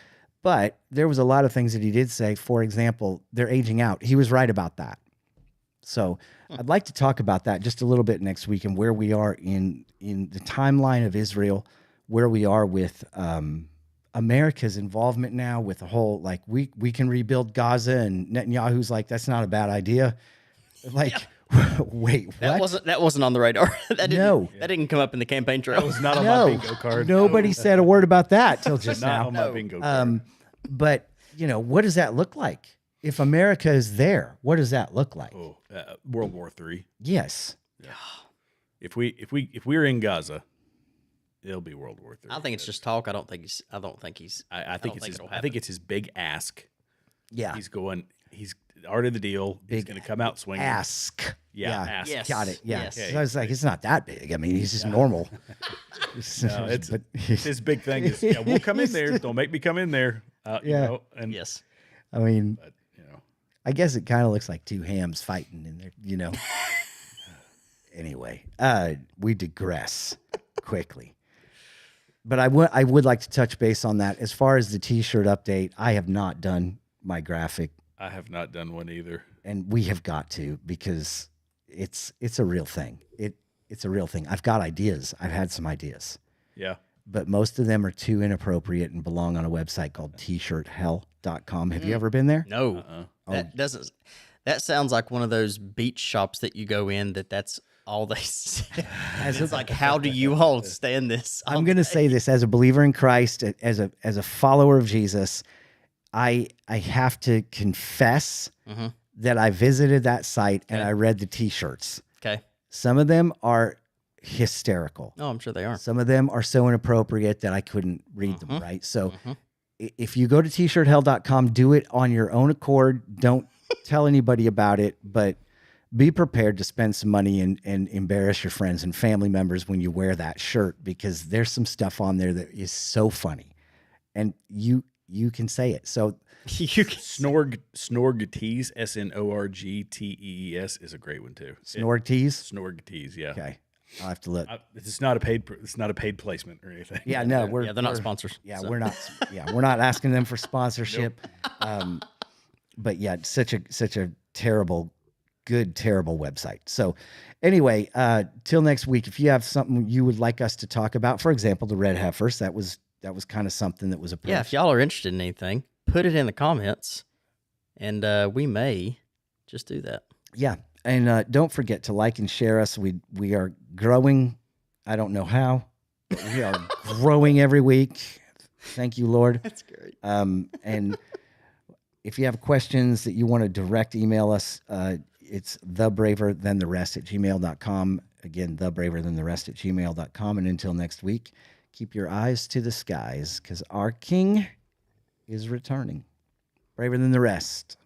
but there was a lot of things that he did say. For example, they're aging out. He was right about that. So I'd like to talk about that just a little bit next week and where we are in the timeline of Israel, where we are with America's involvement now with the whole, like, we can rebuild Gaza, and Netanyahu's like, that's not a bad idea. Like, wait, what? That wasn't on the radar. That didn't come up in the campaign trail. That was not on my bingo card. Nobody said a word about that till just not now. on my bingo card. But what does that look like? If America is there, what does that look like? World War III. Yes. Yeah. If we're in Gaza, it'll be World War III. I think it's just talk. I don't think he's. I think it's his big ask. Yeah. He's already the deal. He's going to come out swinging. Ask. Yeah. Ask. Yes. Got it. Yeah. Yes. So I was like, it's not that big. I mean, he's just normal. No, it's his big thing is, we'll come in there. Don't make me come in there. Yes. I mean, I guess it kind of looks like two hams fighting in there, Anyway, we digress quickly. But I would like to touch base on that. As far as the T-shirt update, I have not done my graphic. I have not done one either. And we have got to, because it's a real thing. It's a real thing. I've got ideas. I've had some ideas. Yeah. But most of them are too inappropriate and belong on a website called tshirthell.com. Have you ever been there? No. That sounds like one of those beach shops that you go in that's all they say. It's like, how do you all stand this? I'm going to say this as a believer in Christ, as a follower of Jesus. I have to confess that I visited that site and I read the T-shirts. Okay. Some of them are hysterical. Oh, I'm sure they are. Some of them are so inappropriate that I couldn't read them, right? So if you go to tshirthell.com, do it on your own accord. Don't tell anybody about it, but be prepared to spend some money and embarrass your friends and family members when you wear that shirt, because there's some stuff on there that is so funny. And you can say it. So Snorgtees, SNORGTEES is a great one too. Snorgtees? Snorgtees, yeah. Okay. I'll have to look. It's not a paid placement or anything. Yeah, no, they're not sponsors. Yeah, so. We're not asking them for sponsorship. Nope. But yeah, such a terrible website. So anyway, till next week, if you have something you would like us to talk about, for example, the red heifers, that was kind of something that was a if y'all are interested in anything, put it in the comments, and we may just do that. Yeah, and don't forget to like and share us. We are growing. I don't know how, but we are growing every week. Thank you, Lord. That's great. And if you have questions that you want to direct email us, it's thebraverthantheRest@gmail.com. Again, thebraverthantheRest@gmail.com. And until next week, keep your eyes to the skies, because our King is returning. Braver than the rest.